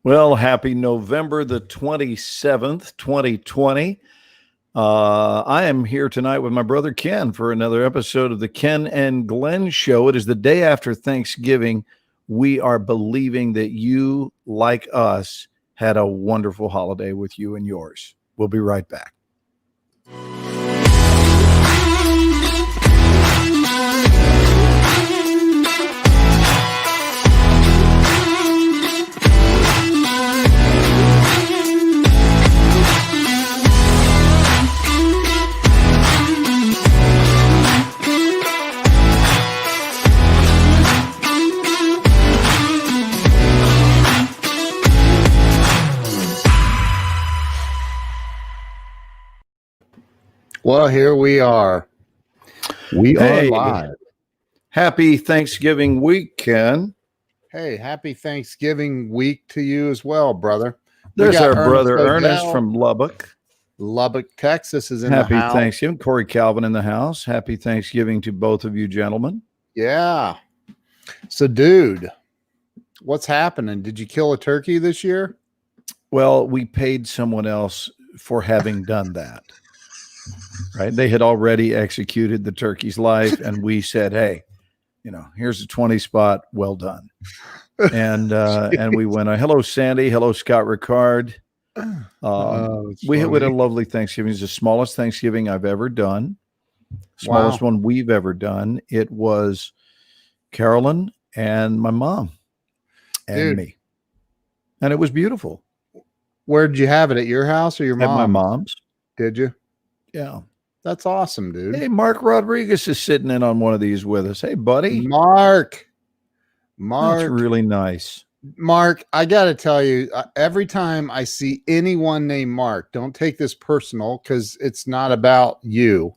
Well, happy November the 27th, 2020. I am here tonight with my brother Ken for another episode of the Ken and Glenn Show. It is the day after Thanksgiving. We are believing that you, like us, had a wonderful holiday with you and yours. We'll be right back. Well, here we are. We are live. Happy Thanksgiving week, Ken. Hey, happy Thanksgiving week to you as well, brother. There's our brother Ernest from Lubbock. Lubbock, Texas is in the house. Happy Thanksgiving. Corey Calvin in the house. Happy Thanksgiving to both of you gentlemen. Yeah. So, dude, what's happening? Did you kill a turkey this year? Well, we paid someone else for having done that. Right. They had already executed the turkey's life. And we said, hey, here's a 20 spot. Well done. And we went, hello, Sandy. Hello, Scott Ricard. We had a lovely Thanksgiving. It's the smallest Thanksgiving I've ever done. Smallest one we've ever done. It was Carolyn and my mom and me. And it was beautiful. Where did you have it? At your house or your mom's? At my mom's. Did you? Yeah. That's awesome, dude. Hey, Mark Rodriguez is sitting in on one of these with us. Hey, buddy. Mark. That's really nice. Mark, I got to tell you, every time I see anyone named Mark, don't take this personal because it's not about you.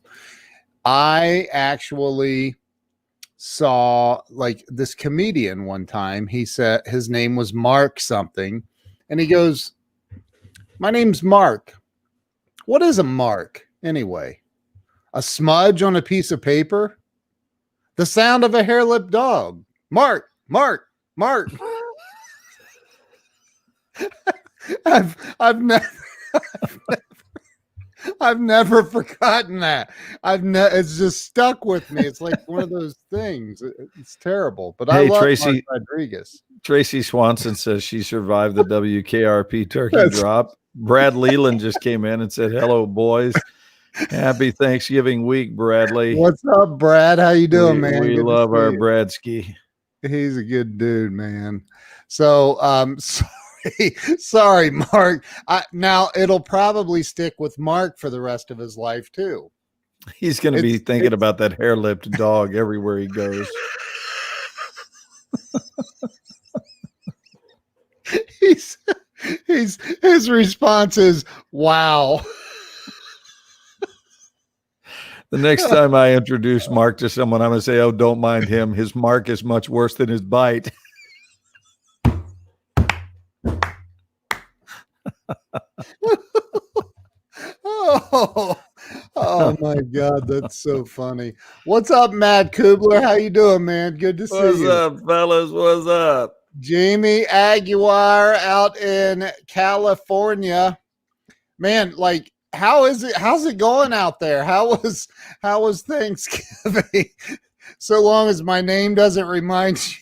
I actually saw like this comedian one time. He said his name was Mark something. And he goes, my name's Mark. What is a mark anyway? A smudge on a piece of paper? The sound of a hair-lipped dog. Mark, Mark, Mark. I've never forgotten that. It's just stuck with me. It's like one of those things. It's terrible. But I love Tracy Mark Rodriguez. Tracy Swanson says she survived the WKRP turkey drop. Brad Leland just came in and said, hello, boys. Happy Thanksgiving week, Bradley. What's up, Brad? How you doing, man? We love our Bradsky. He's a good dude, man. So, sorry, Mark. Now it'll probably stick with Mark for the rest of his life too. He's going to be thinking about that hair-lipped dog everywhere he goes. His response is, wow. The next time I introduce Mark to someone, I'm going to say, oh, don't mind him. His mark is much worse than his bite. Oh my God, that's so funny. What's up, Matt Kubler? How you doing, man? Good to see you. What's up, fellas? What's up? Jamie Aguilar out in California. Man, like, how's it going out there? How was Thanksgiving? So long as my name doesn't remind you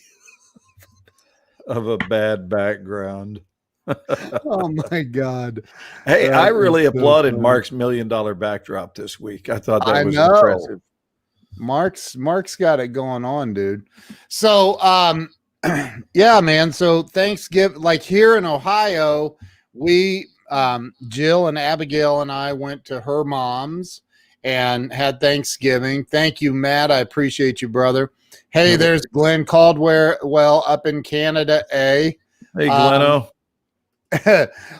of a bad background. Oh my God. Hey, I really applauded Mark's $1 million backdrop this week. I thought that was impressive. Mark's got it going on, dude. So yeah, man. So Thanksgiving, like here in Ohio, we Jill and Abigail and I went to her mom's and had Thanksgiving. Thank you, Matt. I appreciate you, brother. Hey, there's Glenn Caldwell up in Canada. Hey, Gleno.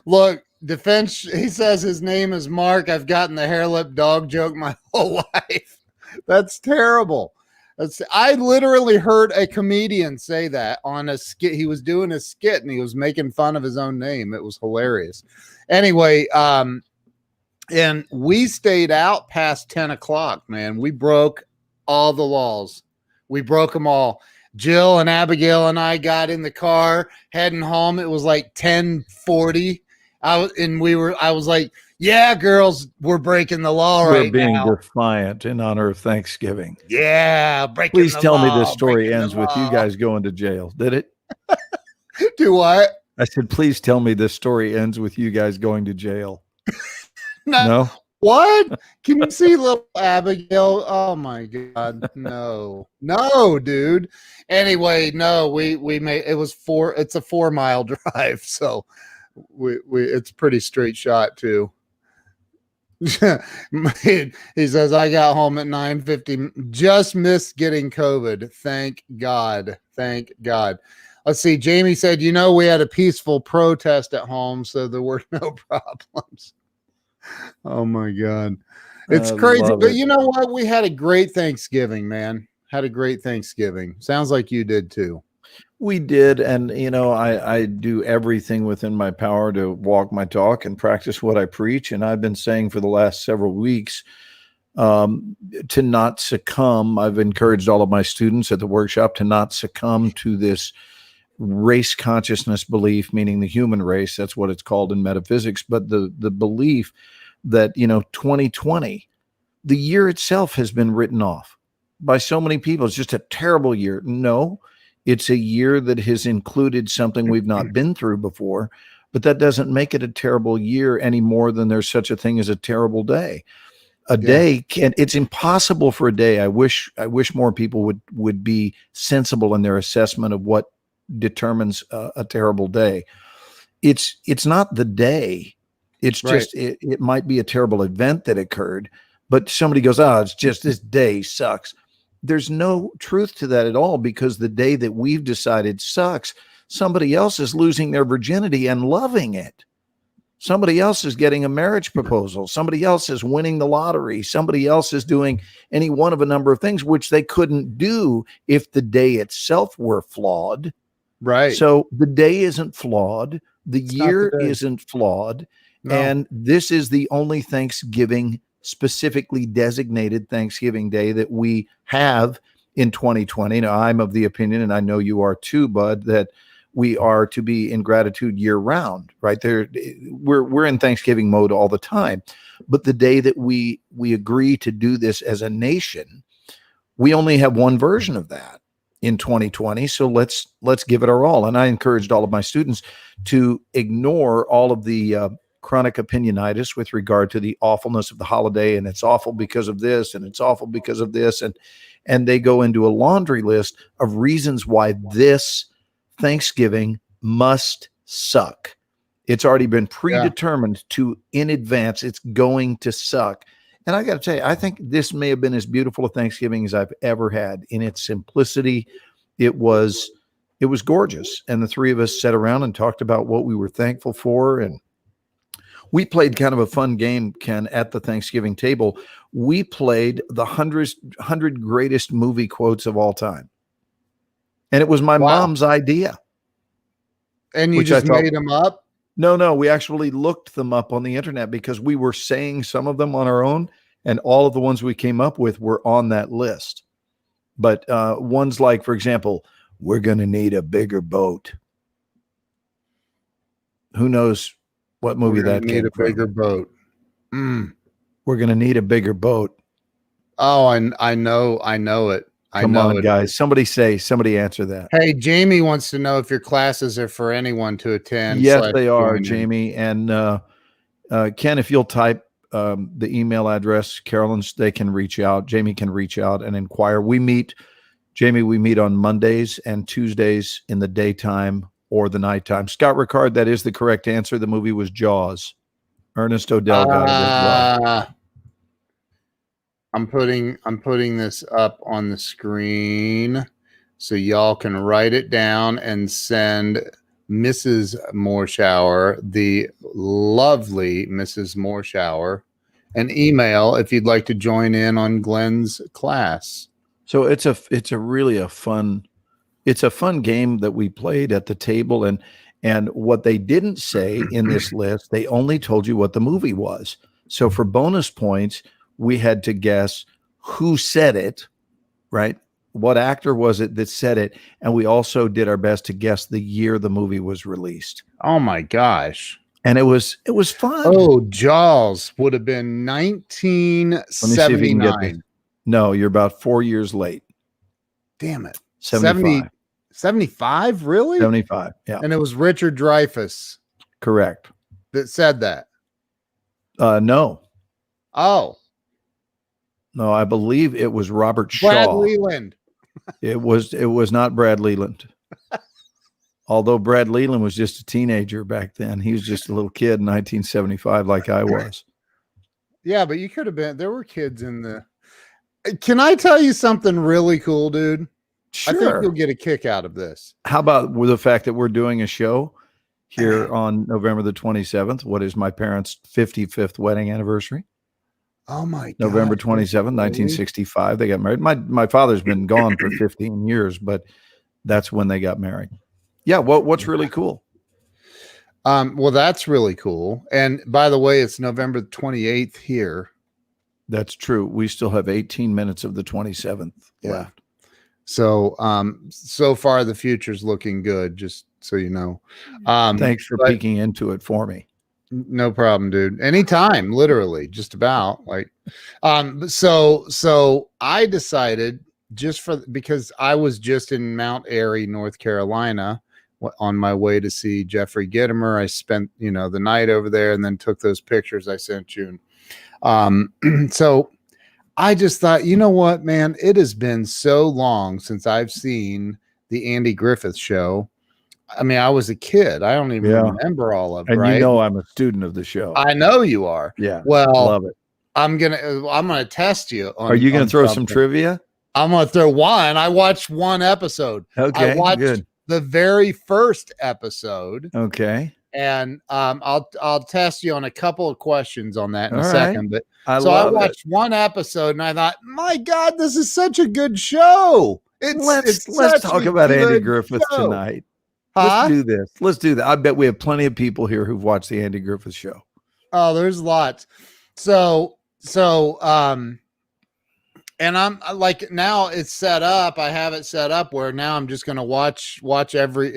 Look, defense. He says his name is Mark. I've gotten the hair-lip dog joke my whole life. That's terrible. I literally heard a comedian say that on a skit. He was doing a skit and he was making fun of his own name. It was hilarious. Anyway, and we stayed out past 10 o'clock, man. We broke all the laws. We broke them all. Jill and Abigail and I got in the car heading home. It was like 10:40. I was like, yeah, girls, we're breaking the law We're right being now. defiant in honor of Thanksgiving. Yeah, breaking Please the tell me law, this story breaking the ends with you law. guys going to jail. Did it? Do what? I said, please tell me this story ends with you guys going to jail. No. No? What? Can you see little Abigail? Oh my God. No. No, dude. Anyway, no, we made it's a 4-mile drive, so we it's pretty straight shot too. He says I got home at 9:50, just missed getting COVID. Thank God. Thank God. Let's see. Jamie said, we had a peaceful protest at home, so there were no problems. Oh my God. It's I crazy. love But it. you know what? We had a great Thanksgiving, man. Had a great Thanksgiving. Sounds like you did too. We did. And, I do everything within my power to walk my talk and practice what I preach. And I've been saying for the last several weeks to not succumb. I've encouraged all of my students at the workshop to not succumb to this race consciousness belief, meaning the human race. That's what it's called in metaphysics. But the belief that, 2020, the year itself has been written off by so many people. It's just a terrible year. No, it's a year that has included something we've not been through before, but that doesn't make it a terrible year any more than there's such a thing as a terrible day. It's impossible for a day. I wish more people would be sensible in their assessment of what determines a terrible day. It's not the day. It's Right. just, it might be a terrible event that occurred, but somebody goes, oh, it's just this day sucks. There's no truth to that at all, because the day that we've decided sucks, somebody else is losing their virginity and loving it. Somebody else is getting a marriage proposal. Somebody else is winning the lottery. Somebody else is doing any one of a number of things, which they couldn't do if the day itself were flawed. Right. So the day isn't flawed. The It's not the year day. isn't flawed. No. And this is the only Thanksgiving, specifically designated Thanksgiving day that we have in 2020. Now, I'm of the opinion, and I know you are too, Bud, that we are to be in gratitude year round, right? We're in Thanksgiving mode all the time. But the day that we agree to do this as a nation, we only have one version of that in 2020. So let's give it our all. And I encouraged all of my students to ignore all of the chronic opinionitis with regard to the awfulness of the holiday, and it's awful because of this, and it's awful because of this, and they go into a laundry list of reasons why this Thanksgiving must suck. It's already been predetermined in advance. It's going to suck. And I got to tell you, I think this may have been as beautiful a Thanksgiving as I've ever had. In its simplicity, it was gorgeous. And the three of us sat around and talked about what we were thankful for. And we played kind of a fun game, Ken, at the Thanksgiving table. We played the 100 greatest movie quotes of all time. And it was my mom's idea. And you just made them up? No, we actually looked them up on the internet because we were saying some of them on our own, and all of the ones we came up with were on that list. But ones like, for example, we're going to need a bigger boat. Who knows what movie that came from? Bigger boat. We're going to need a bigger boat. Oh, I know it. Come on, guys. Somebody answer that. Hey, Jamie wants to know if your classes are for anyone to attend. Yes, they are, Jamie. And Ken, if you'll type the email address, Carolyn's, they can reach out. Jamie can reach out and inquire. We meet on Mondays and Tuesdays in the daytime or the nighttime. Scott Ricard, that is the correct answer. The movie was Jaws. Ernest Odell got it as well. I'm putting this up on the screen so y'all can write it down and send Mrs. Moorshower, the lovely Mrs. Moorshower, an email if you'd like to join in on Glenn's class. So it's a fun game that we played at the table, and what they didn't say in this list, they only told you what the movie was. So for bonus points, we had to guess who said it, right? what actor was it that said it, and we also did our best to guess the year the movie was released. Oh my gosh. And it was fun. Oh, Jaws would have been Let me see if you can get this. 1979. No, you're about 4 years late. Damn it. 75. 75? Really? 75. Yeah, And it was Richard Dreyfuss correct. that said that. No, Oh, I believe it was Robert Brad Shaw. Leland. It was not Brad Leland. Although Brad Leland was just a teenager back then. He was just a little kid in 1975, like I was. Yeah, but you could have been. There were kids in the. Can I tell you something really cool, dude? I think Sure. you'll get a kick out of this. How about with the fact that we're doing a show here on November the 27th? What is my parents' 55th wedding anniversary? Oh my God. November 27th, 1965. They got married. My father's been gone for 15 years, but that's when they got married. Yeah. What's really cool? Well, that's really cool. And by the way, it's November 28th here. That's true. We still have 18 minutes of the 27th Yeah. left. So, so far the future's looking good, just so you know. Thanks for but- peeking into it for me. No problem, dude. Anytime, literally, just about like. So I decided because I was just in Mount Airy, North Carolina, on my way to see Jeffrey Gitomer. I spent the night over there, and then took those pictures I sent you. So I just thought, you know what, man, it has been so long since I've seen the Andy Griffith Show. I mean, I was a kid. I don't even remember all of it. And right? I'm a student of the show. I know you are. Yeah. Well, Love it. I'm gonna test you. Are you going to throw some something. trivia? I'm gonna throw one. I watched one episode. Okay. I watched Good. the very first episode, Okay. and I'll test you on a couple of questions on that in All a right. second. But I so I love it. watched one episode, and I thought, my God, this is such a good show. Let's such talk a about Andy good Griffith show. tonight. Huh? Let's do this. Let's do that. I bet we have plenty of people here who've watched the Andy Griffith Show. Oh, there's lots. So, and I'm like, now it's set up. I have it set up where now I'm just going to watch every,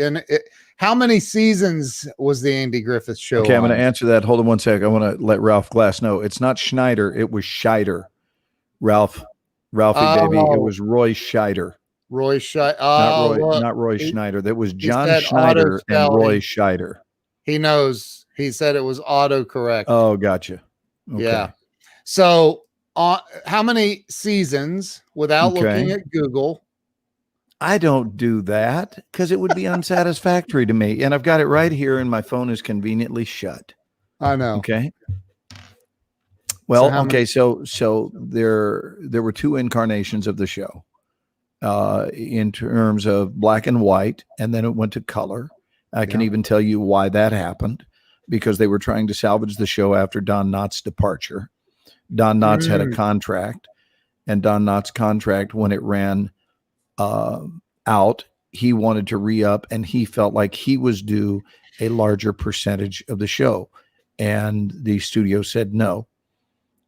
how many seasons was the Andy Griffith Show? Okay, I'm going on? to answer that. Hold on one sec. I want to let Ralph Glass know. It's not Schneider. It was Scheider. Ralphie, baby. It was Roy Scheider. Roy Scheider. Not Roy Schneider. That was John said Schneider and auto-spelling. Roy Scheider. He knows. He said it was autocorrect. Oh, gotcha. Okay. Yeah. So, how many seasons without looking at Google? I don't do that because it would be unsatisfactory to me. And I've got it right here, and my phone is conveniently shut. I know. Okay. Well, how many- so there were two incarnations of the show. In terms of black and white, and then it went to color. I can even tell you why that happened, because they were trying to salvage the show after Don Knotts' departure. Don Knotts had a contract, and Don Knotts' contract, when it ran out, he wanted to re-up, and he felt like he was due a larger percentage of the show. And the studio said no.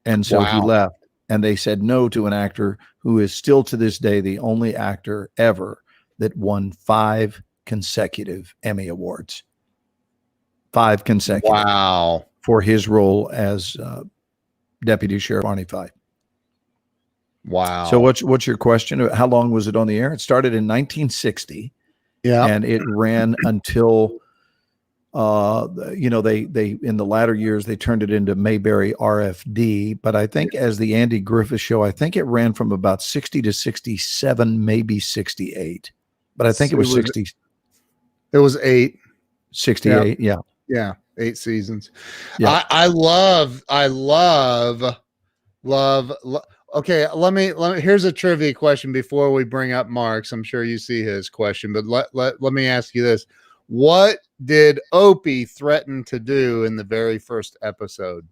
And so he left. And they said no to an actor who is still to this day the only actor ever that won 5 consecutive Emmy Awards. 5 consecutive. Wow. For his role as Deputy Sheriff Barney Fife. Wow. So what's your question? How long was it on the air? It started in 1960. Yeah. And it ran until they in the latter years they turned it into Mayberry RFD, but I think as the Andy Griffith Show, I think it ran from about 60 to 67, maybe 68, but I think it was 60. It was 8. 68. Yeah. Yeah. 8 seasons. Yeah. I love. Okay. Let me, here's a trivia question before we bring up Mark's. I'm sure you see his question, but let me ask you this. What did Opie threaten to do in the very first episode?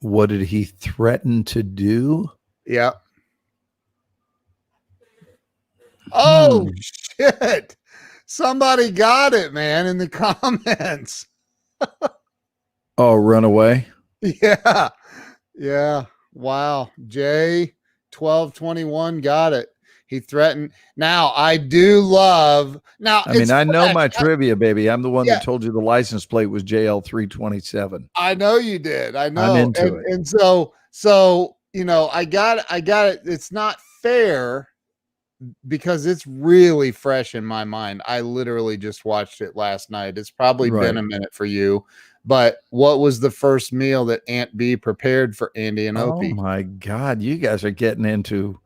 What did he threaten to do? Yeah. Oh, shit. Somebody got it, man, in the comments. Oh, run away. Yeah. Yeah. Wow. Jay, 1221 got it. He threatened. Now I do love. Now I mean, it's I know fresh. my trivia, baby. I'm the one Yeah. that told you the license plate was JL327. I know you did. I know. I'm into it. And so you know, I got it. It's not fair because it's really fresh in my mind. I literally just watched it last night. It's probably been a minute for you. But what was the first meal that Aunt B prepared for Andy and Oh Opie? my God, you guys are getting into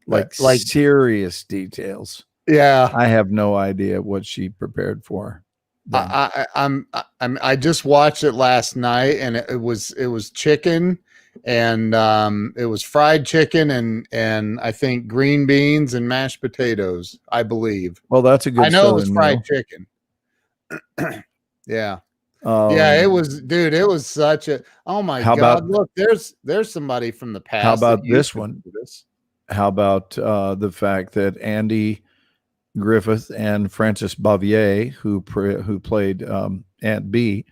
like Like, serious details. yeah. I have no idea what she prepared for them. I just watched it last night, and it was chicken, and it was fried chicken, and I think green beans and mashed potatoes. I believe. Well, that's a good I know it was Southern fried meal. chicken. Yeah, yeah, it was, dude. It was such a. Oh my How God! about- Look, there's somebody from the past. How about that used this to one? do this. How about the fact that Andy Griffith and Frances Bavier, who played Aunt B,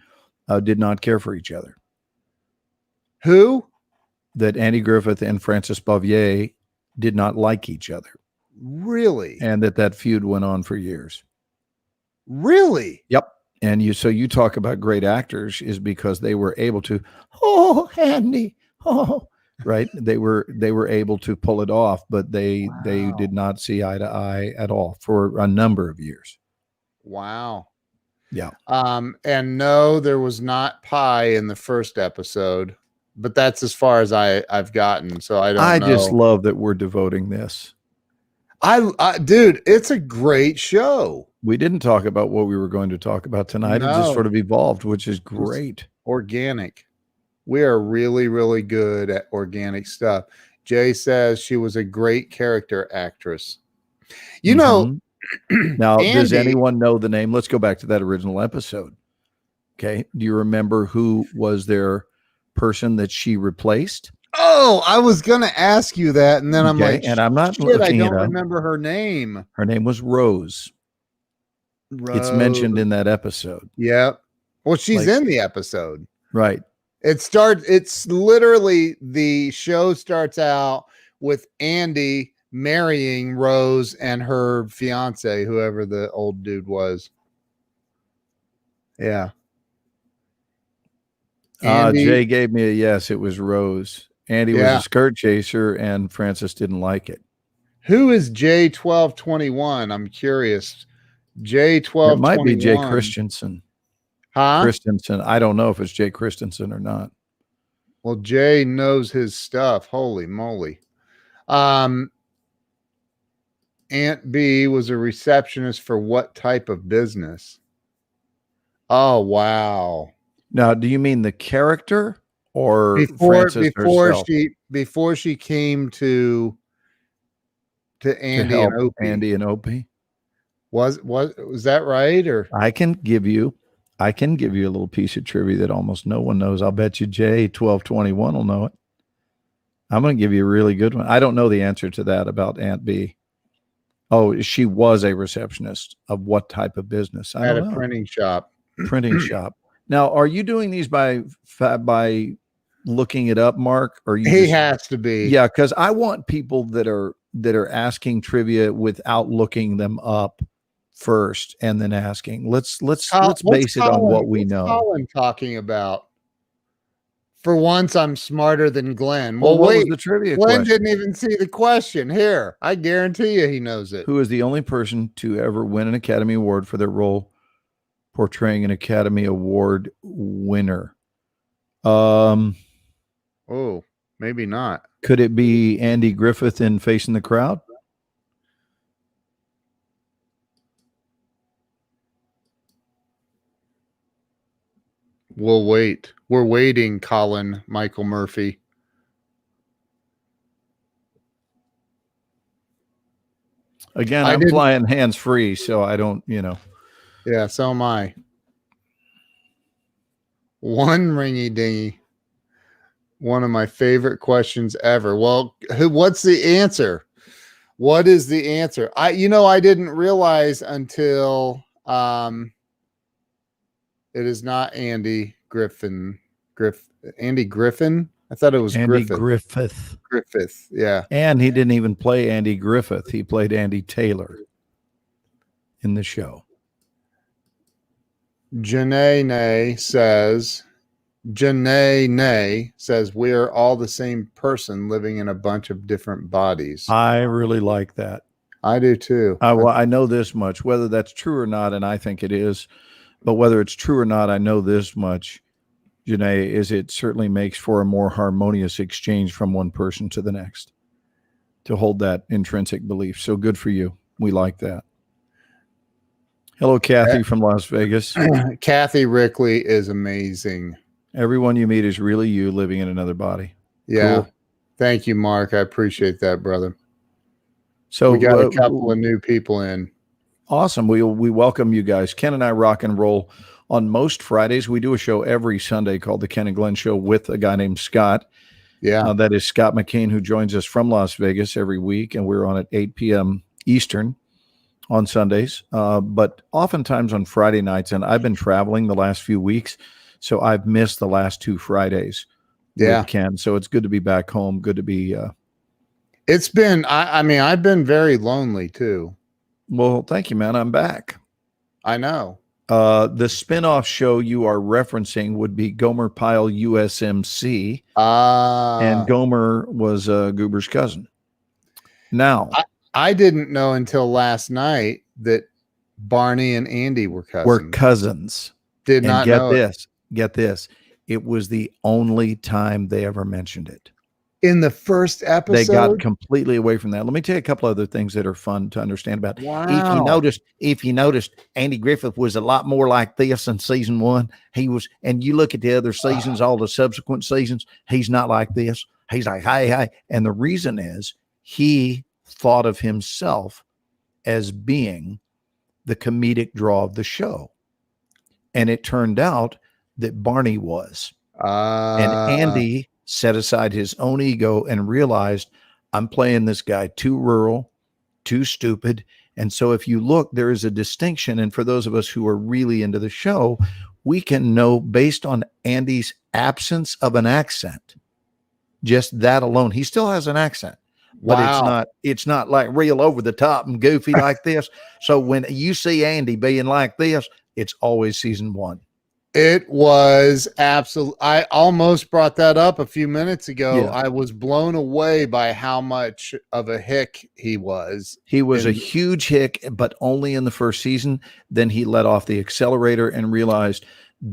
did not care for each other. Who? That Andy Griffith and Frances Bavier did not like each other, Really? and that feud went on for years. Really? Yep. And you talk about great actors is because they were able to, oh, Andy, oh, right. They were able to pull it off, but they did not see eye to eye at all for a number of years. Wow. Yeah. And no, there was not pie in the first episode, but that's as far as I've gotten. So I don't know. Just love that we're devoting this. Dude, it's a great show. We didn't talk about what we were going to talk about tonight. It just No. sort of evolved, which is great. Organic. We are really, really good at organic stuff. Jay says she was a great character actress. You know, now, does Andy- anyone know the name? Let's go back to that original episode. Okay. Do you remember who was their person that she replaced? Oh, I was going to ask you that. And then I'm Okay, like, and I'm not shit, I looking don't it up. remember her name. Her name was Rose. It's mentioned in that episode. Yep. Well, she's Like- in the episode. Right. It's literally, the show starts out with Andy marrying Rose and her fiance, whoever the old dude was. Yeah. Andy- Jay gave me a yes. It was Rose. Andy was Yeah. a skirt chaser, and Frances didn't like it. Who is J1221? I'm curious. J1221. It might be Jay Christensen. Huh? Christensen. I don't know if it's Jay Christensen or not. Well, Jay knows his stuff. Holy moly. Aunt B was a receptionist for what type of business? Oh, wow. Now, do you mean the character or Frances herself? Before she came to To Andy help and Opie. Andy and Opie? Was that right? Or I can give you a little piece of trivia that almost no one knows. I'll bet you Jay 1221 will know it. I'm going to give you a really good one. I don't know the answer to that about Aunt B. Oh, she was a receptionist of what type of business? I at don't a know. printing shop. Printing shop. Now, are you doing these by looking it up, Mark? Or you He just- has to be. Yeah, because I want people that are asking trivia without looking them up first and then asking. Let's What's base it on Colin- what we what's know. Colin talking about. For once, I'm smarter than Glenn. Well, Well, what was wait. the trivia Glenn question? didn't even see the question. Here, I guarantee you, he knows it. Who is the only person to ever win an Academy Award for their role portraying an Academy Award winner? Oh, maybe not. Could it be Andy Griffith in Facing the Crowd? We'll wait. We're waiting, Colin Michael Murphy. Again, I I'm didn't- flying hands free, so I don't, Yeah, so am I. One ringy dingy. One of my favorite questions ever. Well, what's the answer? What is the answer? I didn't realize until it is not Andy Griffin. Andy Griffin? I thought it was Andy Griffith. Griffith. Griffith. Yeah. And he didn't even play Andy Griffith. He played Andy Taylor in the show. Janae says we're all the same person living in a bunch of different bodies. I really like that. I do too. Well, I know this much, whether that's true or not, and I think it is, but whether it's true or not, I know this much, Janae, is it certainly makes for a more harmonious exchange from one person to the next to hold that intrinsic belief. So good for you. We like that. Hello, Kathy from Las Vegas. Kathy Rickley is amazing. Everyone you meet is really you living in another body. Yeah. Cool. Thank you, Mark. I appreciate that, brother. So we got a couple of new people in. Awesome. We welcome you guys. Ken and I rock and roll on most Fridays. We do a show every Sunday called the Ken and Glenn Show with a guy named Scott. Yeah. That is Scott McCain, who joins us from Las Vegas every week. And we're on at 8 p.m. Eastern on Sundays. But oftentimes on Friday nights, and I've been traveling the last few weeks, so I've missed the last 2 Fridays. Yeah. With Ken. So it's good to be back home. Good to be. It's been, I mean, I've been very lonely too. Well, thank you, man. I'm back. I know. The spinoff show you are referencing would be Gomer Pyle USMC. And Gomer was Goober's cousin. Now, I didn't know until last night that Barney and Andy were cousins. We're cousins. Did and not get know this. Get this. It was the only time they ever mentioned it. In the first episode, they got completely away from that. Let me tell you a couple other things that are fun to understand about. Wow. If you noticed, Andy Griffith was a lot more like this in season 1. He was, and you look at the other seasons, all the subsequent seasons, he's not like this. He's like, hey. And the reason is he thought of himself as being the comedic draw of the show. And it turned out that Barney was. And Andy set aside his own ego and realized, I'm playing this guy too rural, too stupid. And so if you look, there is a distinction. And for those of us who are really into the show, we can know based on Andy's absence of an accent, just that alone, he still has an accent, but it's not like real over the top and goofy like this. So when you see Andy being like this, it's always season 1. It was absolute. I almost brought that up a few minutes ago. Yeah. I was blown away by how much of a hick he was. He was a huge hick, but only in the first season. Then he let off the accelerator and realized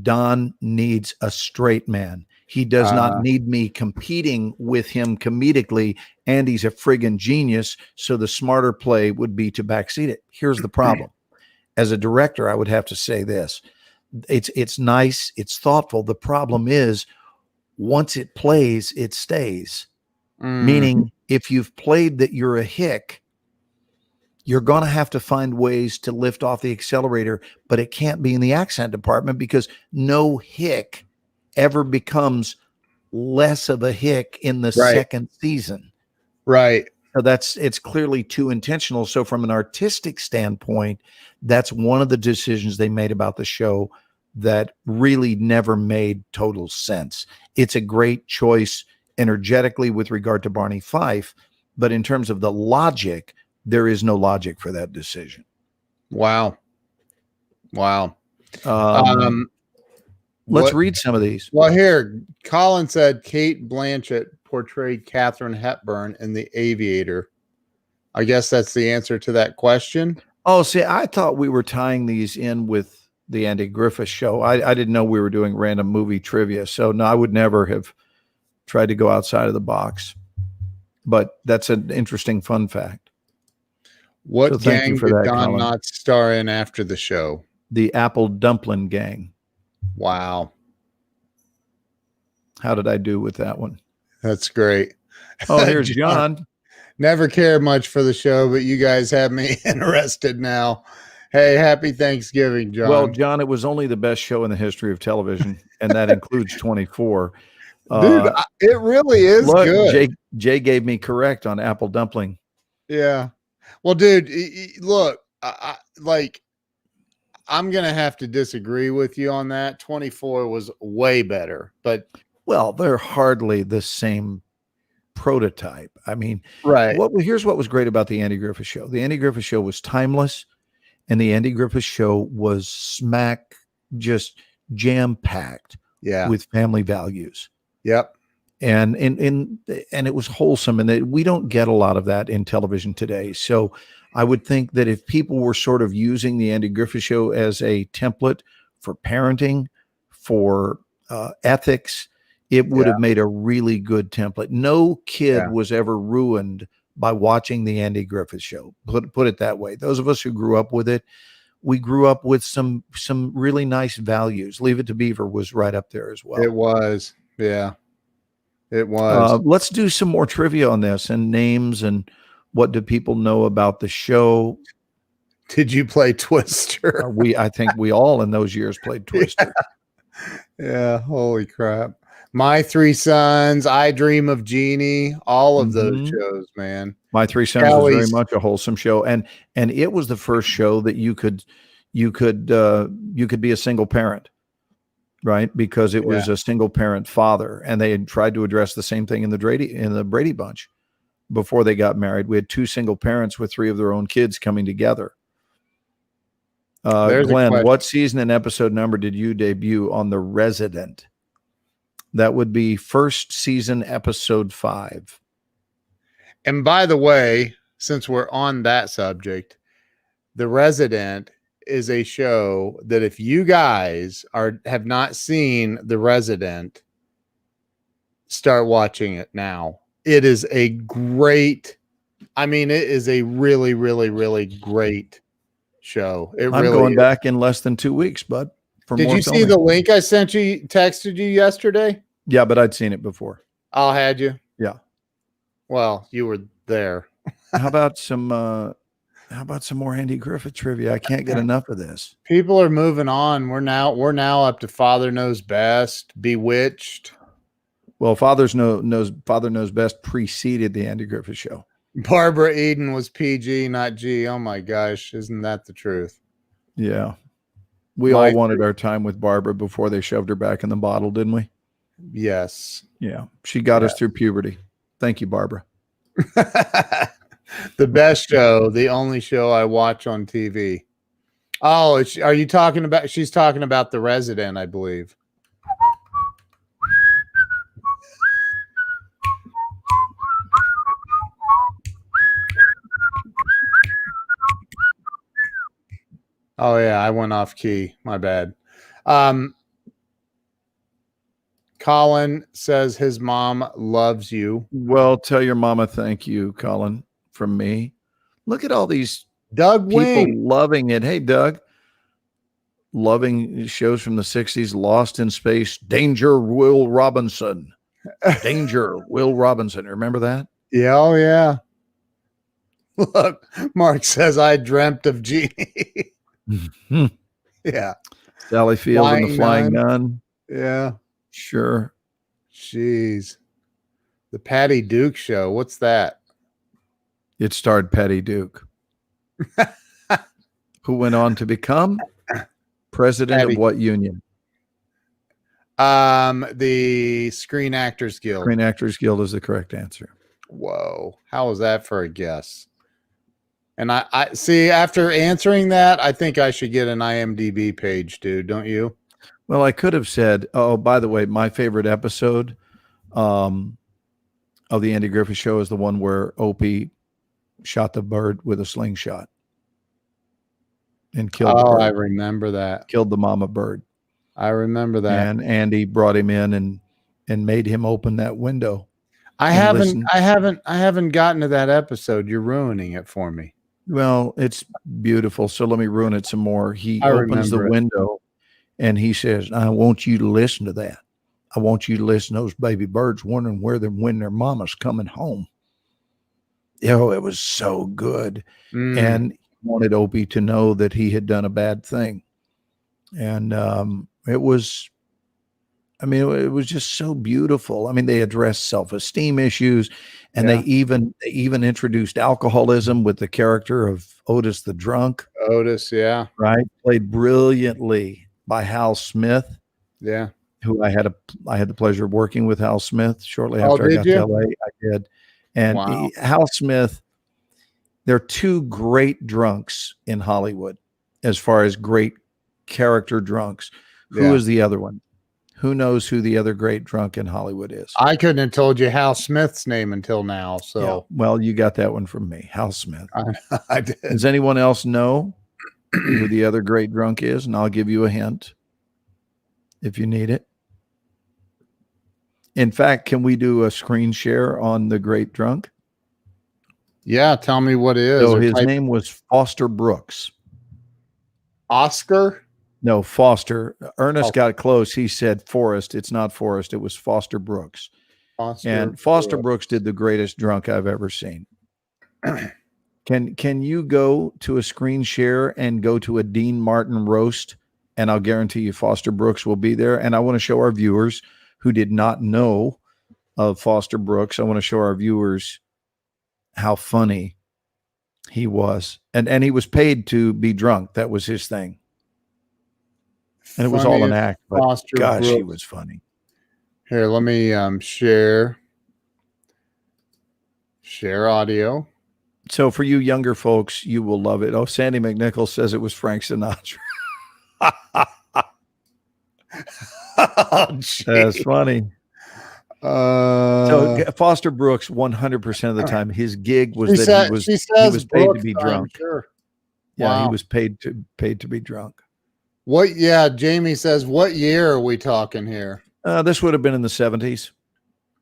Don needs a straight man. He does not need me competing with him comedically. Andy's a friggin' genius. So the smarter play would be to backseat it. Here's the problem. As a director, I would have to say this. It's nice. It's thoughtful. The problem is once it plays, it stays. Meaning if you've played that you're a hick, you're going to have to find ways to lift off the accelerator, but it can't be in the accent department because no hick ever becomes less of a hick in the second season. Right. So it's clearly too intentional. So from an artistic standpoint, that's one of the decisions they made about the show that really never made total sense. It's a great choice energetically with regard to Barney Fife, but in terms of the logic, there is no logic for that decision. Wow. Let's read some of these. Well, here, Colin said Kate Blanchett portrayed Katharine Hepburn in The Aviator. I guess that's the answer to that question. Oh, see, I thought we were tying these in with the Andy Griffith show. I didn't know we were doing random movie trivia. So no, I would never have tried to go outside of the box. But that's an interesting fun fact. What gang did Don not star in after the show? The Apple Dumpling Gang. Wow. How did I do with that one? That's great. Oh, here's John. Never cared much for the show, but you guys have me interested now. Hey, happy Thanksgiving, John. Well, John, it was only the best show in the history of television, and that includes 24. Dude, it really is good. Jay gave me correct on Apple Dumpling. Yeah. Well, dude, look, I'm going to have to disagree with you on that. 24 was way better, but Well, they're hardly the same prototype. I mean, Right. here's what was great about the Andy Griffith Show. The Andy Griffith Show was timeless, and the Andy Griffith Show was just jam packed Yeah. with family values. Yep. And it was wholesome, and we don't get a lot of that in television today. So I would think that if people were sort of using the Andy Griffith Show as a template for parenting, for ethics, it would have made a really good template. No kid was ever ruined by watching the Andy Griffith Show. Put it that way. Those of us who grew up with it, we grew up with some really nice values. Leave It to Beaver was right up there as well. It was. Yeah. It was. Let's do some more trivia on this and names and what do people know about the show. Did you play Twister? I think we all in those years played Twister. Yeah. Holy crap. My Three Sons, I Dream of Jeannie, all of those shows, man. My Three Sons was very much a wholesome show. And it was the first show that you could be a single parent, right? Because it was a single parent father, and they had tried to address the same thing in the Brady Bunch before they got married. We had two single parents with three of their own kids coming together. Glenn, what season and episode number did you debut on The Resident? That would be first season, episode 5. And by the way, since we're on that subject, The Resident is a show that if you guys have not seen The Resident, start watching it now. It is a great, it is a really, really, really great show. I'm going back in less than 2 weeks, bud. Did you see the link I sent you, texted you yesterday? Yeah, but I'd seen it before. Oh, had you? Yeah. Well, you were there. How about some more Andy Griffith trivia? I can't get enough of this. People are moving on. We're now up to Father Knows Best, Bewitched. Well, Father Knows Best preceded the Andy Griffith Show. Barbara Eden was PG, not G. Oh my gosh, isn't that the truth? Yeah. We all wanted our time with Barbara before they shoved her back in the bottle, didn't we? Yes. Yeah. She got us through puberty. Thank you, Barbara. The best show, the only show I watch on TV. Oh, are you talking about? She's talking about The Resident, I believe. Oh yeah, I went off key. My bad. Colin says his mom loves you. Well, tell your mama thank you, Colin, from me. Look at all these Doug people Wing loving it. Hey, Doug. Loving shows from the 60s, Lost in Space, Danger, Will Robinson. Danger, Will Robinson. Remember that? Yeah, oh yeah. Look, Mark says I dreamt of Jeannie. Yeah. Sally Field and the Flying Nun. Yeah. Sure. Jeez. The Patty Duke Show. What's that? It starred Patty Duke, who went on to become president of what union? The Screen Actors Guild. Screen Actors Guild is the correct answer. Whoa. How was that for a guess? And I see, after answering that, I think I should get an IMDb page, dude. Don't you? Well, I could have said, oh, by the way, my favorite episode of the Andy Griffith Show is the one where Opie shot the bird with a slingshot and killed the bird. I remember that. Killed the mama bird. I remember that. And Andy brought him in and made him open that window. I haven't gotten to that episode. You're ruining it for me. Well, it's beautiful. So let me ruin it some more. He opens the window and he says, I want you to listen to that. I want you to listen to those baby birds wondering when their mama's coming home. Oh, it was so good. And he wanted Opie to know that he had done a bad thing. And it was just so beautiful. I mean, they addressed self-esteem issues, and they even introduced alcoholism with the character of Otis the drunk. Otis, yeah. Right. Played brilliantly by Hal Smith. Yeah. who I had the pleasure of working with Hal Smith shortly Oh, after I did got you? to LA. I did. And Wow. Hal Smith, there are two great drunks in Hollywood as far as great character drunks. Who Yeah. is the other one? Who knows who the other great drunk in Hollywood is? I couldn't have told you Hal Smith's name until now. Yeah. So Well, you got that one from me, Hal Smith. I did. Does anyone else know who the other great drunk is? And I'll give you a hint if you need it. In fact, can we do a screen share on the great drunk? Yeah, tell me what it is. So Or his type name was Foster Brooks. Oscar. No, Foster. Ernest Oh. got close. He said Forrest. It's not Forrest. It was Foster Brooks. Foster. And Foster Brooks did the greatest drunk I've ever seen. Can you go to a screen share and go to a Dean Martin roast? And I'll guarantee you Foster Brooks will be there. And I want to show our viewers who did not know of Foster Brooks, I want to show our viewers how funny he was. And he was paid to be drunk. That was his thing. And it was all an Funniest act, but Foster gosh, he Brooks. was funny. Here, let me share audio. So for you younger folks, you will love it. Oh, Sandy McNichol says it was Frank Sinatra. Oh, gee. That's funny. Uh, So Foster Brooks, 100% of the time, his gig was she that said- he was she he says was paid to Brooks, be I'm drunk. sure. Yeah, he Wow. was paid to be drunk. What? Yeah, Jamie says, what year are we talking here? This would have been in the 70s.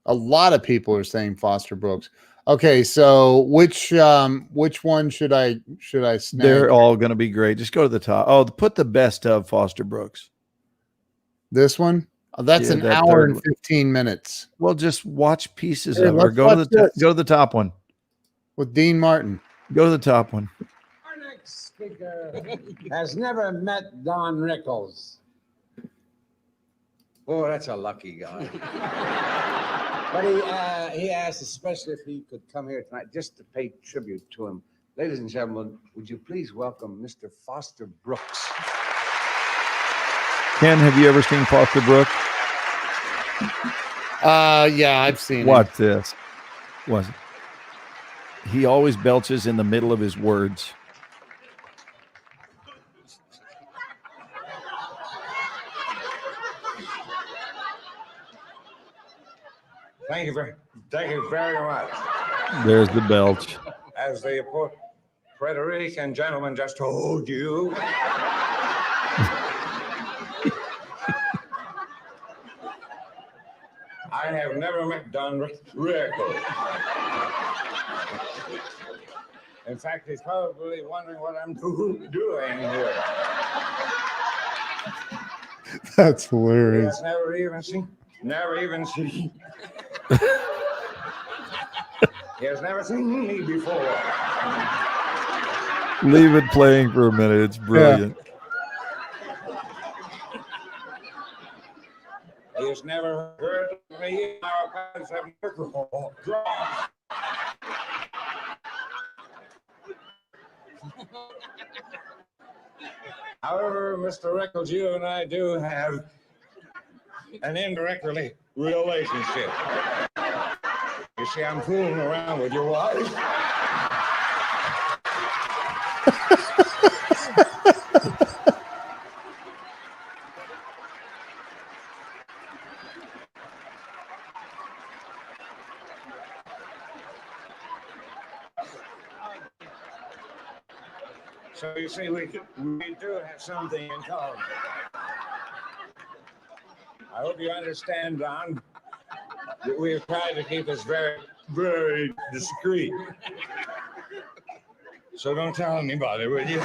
A lot of people are saying Foster Brooks. Okay, so which one should I snag? They're all going to be great. Just go to the top. Oh, put the best of Foster Brooks. This one? That's Yeah, an that hour third and one. 15 minutes Well, just watch pieces Here, of it, or let's go to watch the this. go to the top one. with Dean Martin. Go to the top one. Our next speaker has never met Don Rickles. Oh, that's a lucky guy. But he asked especially if he could come here tonight just to pay tribute to him. Ladies and gentlemen, would you please welcome Mr. Foster Brooks? Ken, have you ever seen Foster Brooks? Yeah, I've seen Watch this. Was he always belches in the middle of his words? Thank you very much. There's the belch. As the Frederic and gentlemen just told you. I have never met Don Rickles. In fact, he's probably wondering what I'm doing here. That's He hilarious. has never even seen. He has never seen me before. Leave it playing for a minute. It's brilliant. He has never heard of me. Our paths have never crossed. However, Mr. Rickles, you and I do have an indirect relationship. You see, I'm fooling around with your wife. So you see, we do have something in common. I hope you understand, Don, that we have tried to keep this very, very discreet. So don't tell anybody, will you?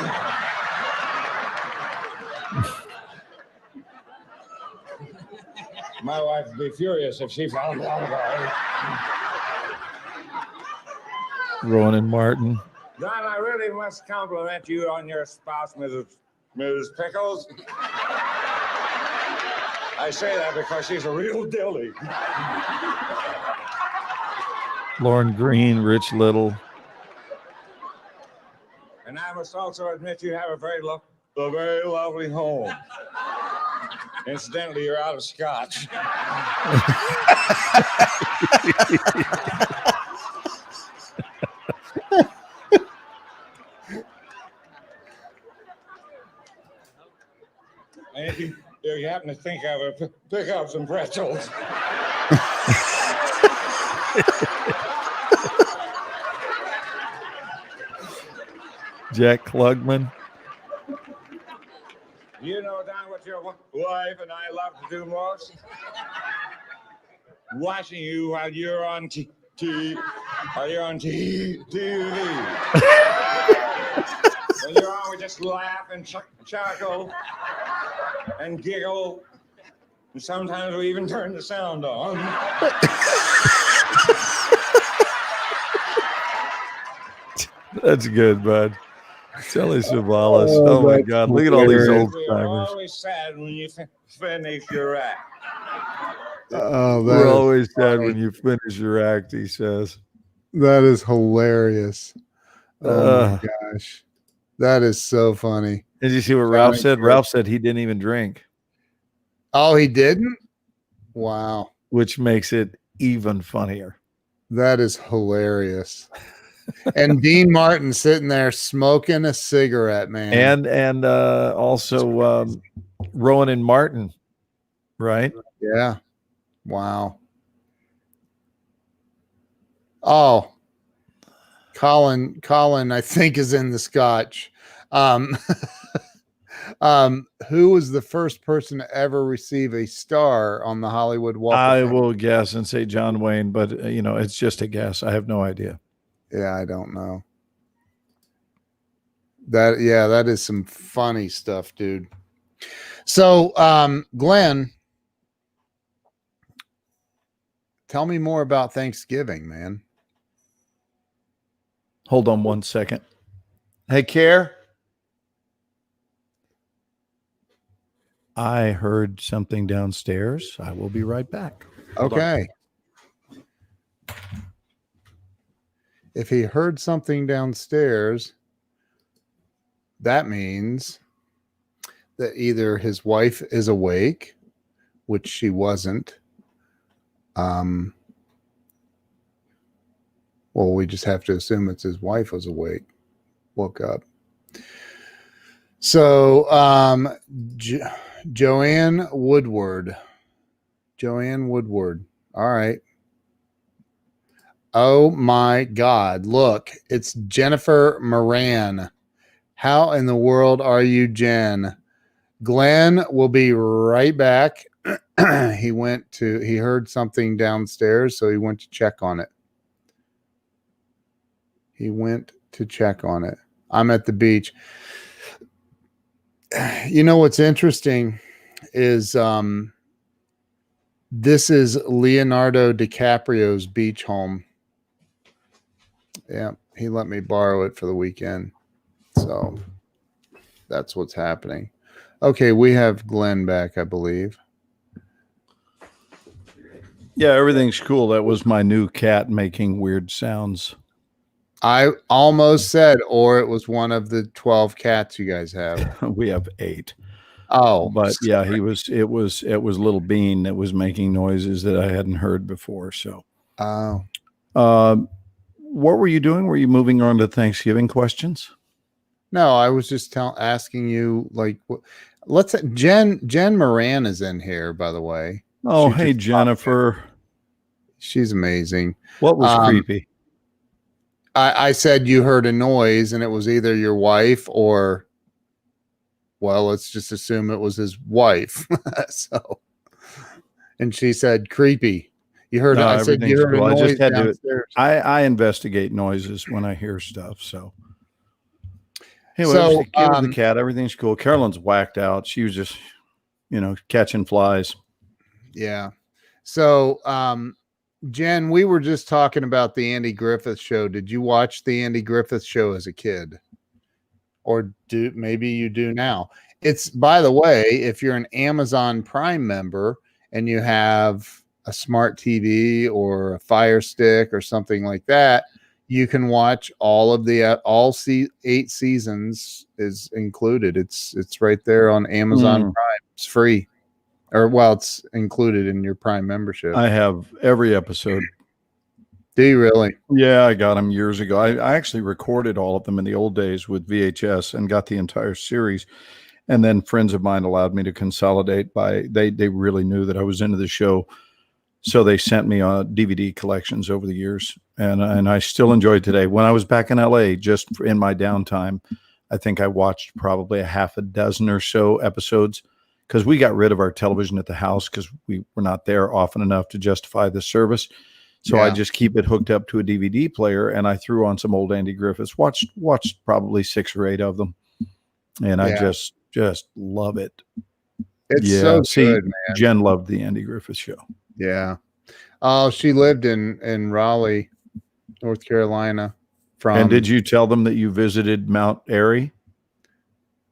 My wife would be furious if she found out about it. Rowan and Martin. Don, I really must compliment you on your spouse, Mrs. Pickles. I say that because she's a real dilly. Lauren Green, Rich Little. And I must also admit you have a very lovely home. Incidentally, you're out of scotch. And if you happen to think of it, pick up some pretzels. Jack Klugman. You know, Don, what your wife and I love to do most? Watching you while you're on TV. When you're on, we just laugh and chuckle and giggle. And sometimes we even turn the sound on. That's good, bud. Telly Savalas. Oh my that's God. Look at all these hilarious. old We're timers. always sad when you finish your act. Oh, that We're is always sad funny. when you finish your act, he says. That is hilarious. Oh my Uh, gosh. That is so funny. Did you see what Johnny Ralph said? Gill. Ralph said he didn't even drink, Oh, he didn't? Wow. which makes it even funnier. That is hilarious. And Dean Martin sitting there smoking a cigarette, man. And also Rowan and Martin, right? Yeah. Wow. Oh, Colin, I think, is in the scotch. Who was the first person to ever receive a star on the Hollywood Walk of I Fame? will guess and say John Wayne, but it's just a guess. I have no idea. Yeah, I don't know. That is some funny stuff, dude. So, Glenn, tell me more about Thanksgiving, man. Hold on one second. Hey, Care. I heard something downstairs. I will be right back. Hold on. Okay. If he heard something downstairs, that means that either his wife is awake, which she wasn't. Well, we just have to assume it's his wife was awake, woke up. So, Joanne Woodward. All right. Oh my God. Look, it's Jennifer Moran. How in the world are you, Jen? Glenn will be right back. He heard something downstairs, so he went to check on it. I'm at the beach. You know what's interesting is this is Leonardo DiCaprio's beach home. Yeah, he let me borrow it for the weekend. So that's what's happening. Okay, we have Glenn back, I believe. Yeah, everything's cool. That was my new cat making weird sounds. I almost said, or it was one of the 12 cats you guys have. We have 8. Oh, But yeah, it was little Bean that was making noises that I hadn't heard before. So oh, what were you doing? Were you moving on to Thanksgiving questions? no, I was just asking you, like, Jen Moran is in here, by the way. Oh, She hey, just Jennifer. She's amazing. What was creepy? I said you heard a noise and it was either your wife or, well, let's just assume it was his wife. So, and she said creepy. You heard, No, I said you everything's heard a cool. I noise just had to- downstairs. I investigate noises when I hear stuff. So anyway, So, it was the cat. Everything's cool. Carolyn's whacked out. She was just, catching flies. Yeah. So, Jen, we were just talking about the Andy Griffith show. Did you watch the Andy Griffith show as a kid? Or maybe you do now? It's, by the way, if you're an Amazon Prime member and you have a smart TV or a Fire Stick or something like that, you can watch all of the 8 seasons is included. It's right there on Amazon Prime. It's free. Or well, it's included in your Prime membership. I have every episode. Do you really? Yeah, I got them years ago. I actually recorded all of them in the old days with VHS and got the entire series. And then friends of mine allowed me to consolidate by they really knew that I was into the show. So they sent me DVD collections over the years. And I still enjoy it today. When I was back in LA, just in my downtime, I think I watched probably a half a dozen or so episodes because we got rid of our television at the house because we were not there often enough to justify the service. So I Yeah. just keep it hooked up to a DVD player, and I threw on some old Andy Griffiths. Watched probably 6 or 8 of them, and I Yeah. just love it. It's Yeah, so see, good, man. Jen loved the Andy Griffith Show. Yeah. Oh, she lived in Raleigh, North Carolina. And did you tell them that you visited Mount Airy?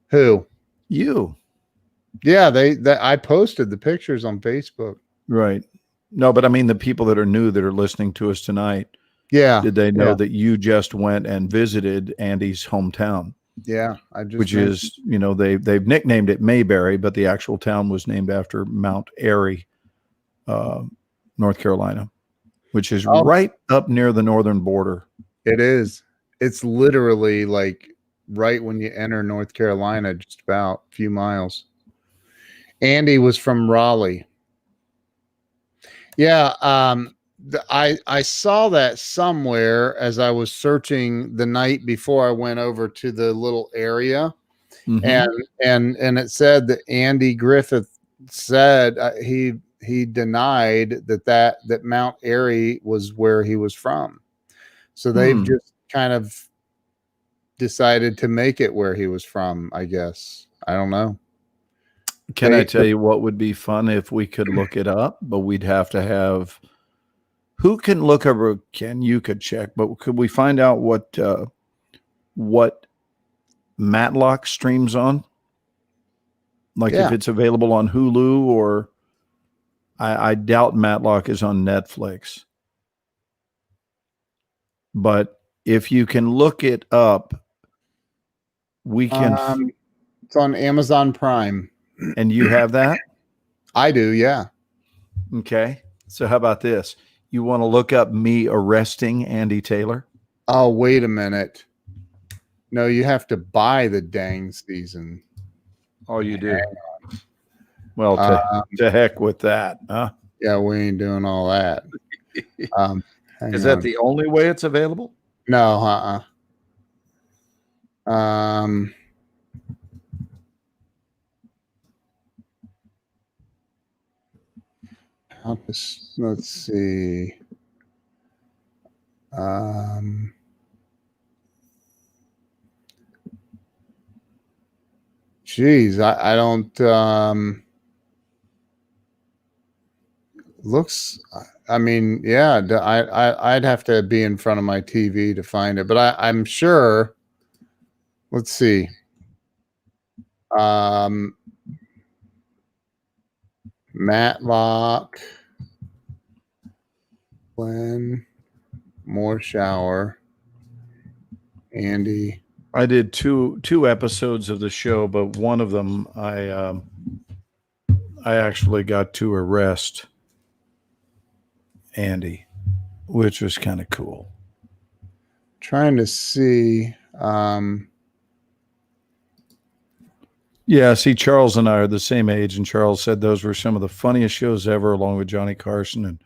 Who? You, Yeah, I posted the pictures on Facebook. right? No, but I mean the people that are new that are listening to us tonight. Yeah. Did they know Yeah. that you just went and visited Andy's hometown? Yeah. I just Which mentioned- is, they've nicknamed it Mayberry, but the actual town was named after Mount Airy, North Carolina, which is Oh. right up near the northern border. It is. It's literally like right when you enter North Carolina, just about a few miles. Andy was from Raleigh. Yeah, I saw that somewhere as I was searching the night before I went over to the little area, Mhm. and it said that Andy Griffith said he denied that Mount Airy was where he was from. So they've Hmm. just kind of decided to make it where he was from, I guess. I don't know. Can I They- tell you what would be fun if we could look it up? But we'd have to have who can look over. Ken, you could check, but could we find out what Matlock streams on? Like Yeah. if it's available on Hulu or I doubt Matlock is on Netflix. But if you can look it up, we can. It's on Amazon Prime. And you have that? I do, yeah. Okay. So how about this? You want to look up me arresting Andy Taylor? Oh, wait a minute. No, you have to buy the dang season. Oh, you do. Well, to heck with that, huh? Yeah, we ain't doing all that. Hang Is that on. the only way it's available? No, let's see. Geez, I don't looks I mean, yeah, I'd have to be in front of my TV to find it, but I'm sure. Let's see. Matlock, Glenn, More Shower, Andy. I did two episodes of the show, but one of them I actually got to arrest Andy, which was kind of cool. Trying to see. Yeah, see, Charles and I are the same age, and Charles said those were some of the funniest shows ever, along with Johnny Carson and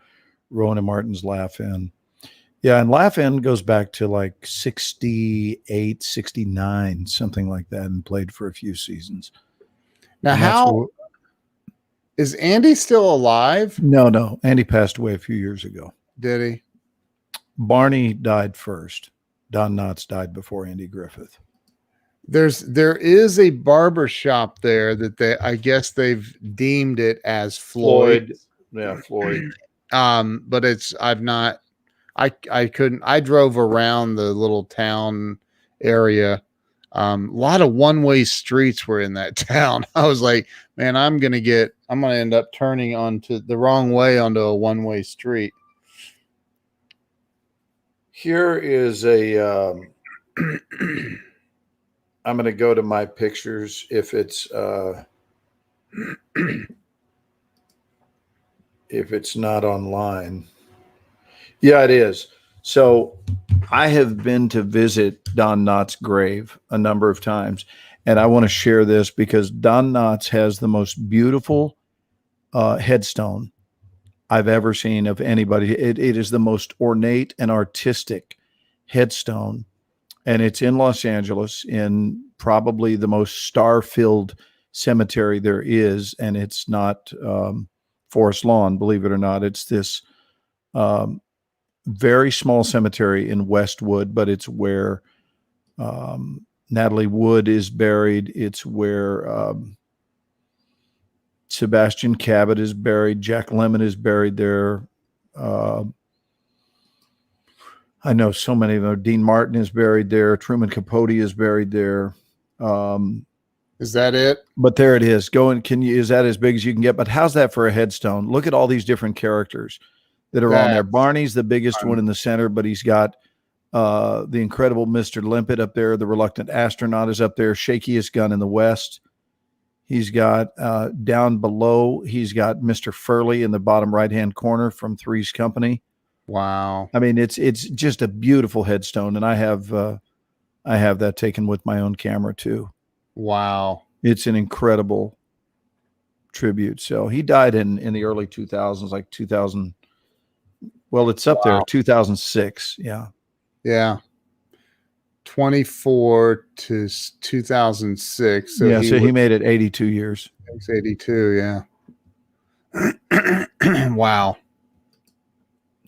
Rowan and Martin's Laugh In. Yeah, and Laugh In goes back to like 68, 69, something like that, and played for a few seasons. Now, And that's how is Andy still alive? No. Andy passed away a few years ago. Did he? Barney died first. Don Knotts died before Andy Griffith. There is a barber shop there that I guess they've deemed it as Floyd. Yeah, Floyd. But I couldn't. I drove around the little town area. A lot of one-way streets were in that town. I was like, man, I'm gonna end up turning onto the wrong way onto a one-way street. Here is a I'm going to go to my pictures if it's if it's not online. Yeah, it is. So I have been to visit Don Knotts' grave a number of times, and I want to share this because Don Knotts has the most beautiful headstone I've ever seen of anybody. It is the most ornate and artistic headstone, and it's in Los Angeles in probably the most star-filled cemetery there is, and it's not Forest Lawn, believe it or not. It's this very small cemetery in Westwood, but it's where Natalie Wood is buried. It's where Sebastian Cabot is buried. Jack Lemmon is buried there. I know so many of them. Dean Martin is buried there. Truman Capote is buried there. Is that it? But there it is. Is that as big as you can get? But how's that for a headstone? Look at all these different characters that are on there. Barney's the biggest one in the center, but he's got the incredible Mr. Limpet up there. The reluctant astronaut is up there. Shakiest gun in the West. He's got down below, he's got Mr. Furley in the bottom right-hand corner from Three's Company. Wow. I mean, it's just a beautiful headstone, and I have that taken with my own camera too. Wow. It's an incredible tribute. So he died in the early 2000s, like 2000. Well, it's up there, 2006. Yeah. Yeah. 24 to 2006. So yeah. So he made it 82 years. 82. Yeah. Wow.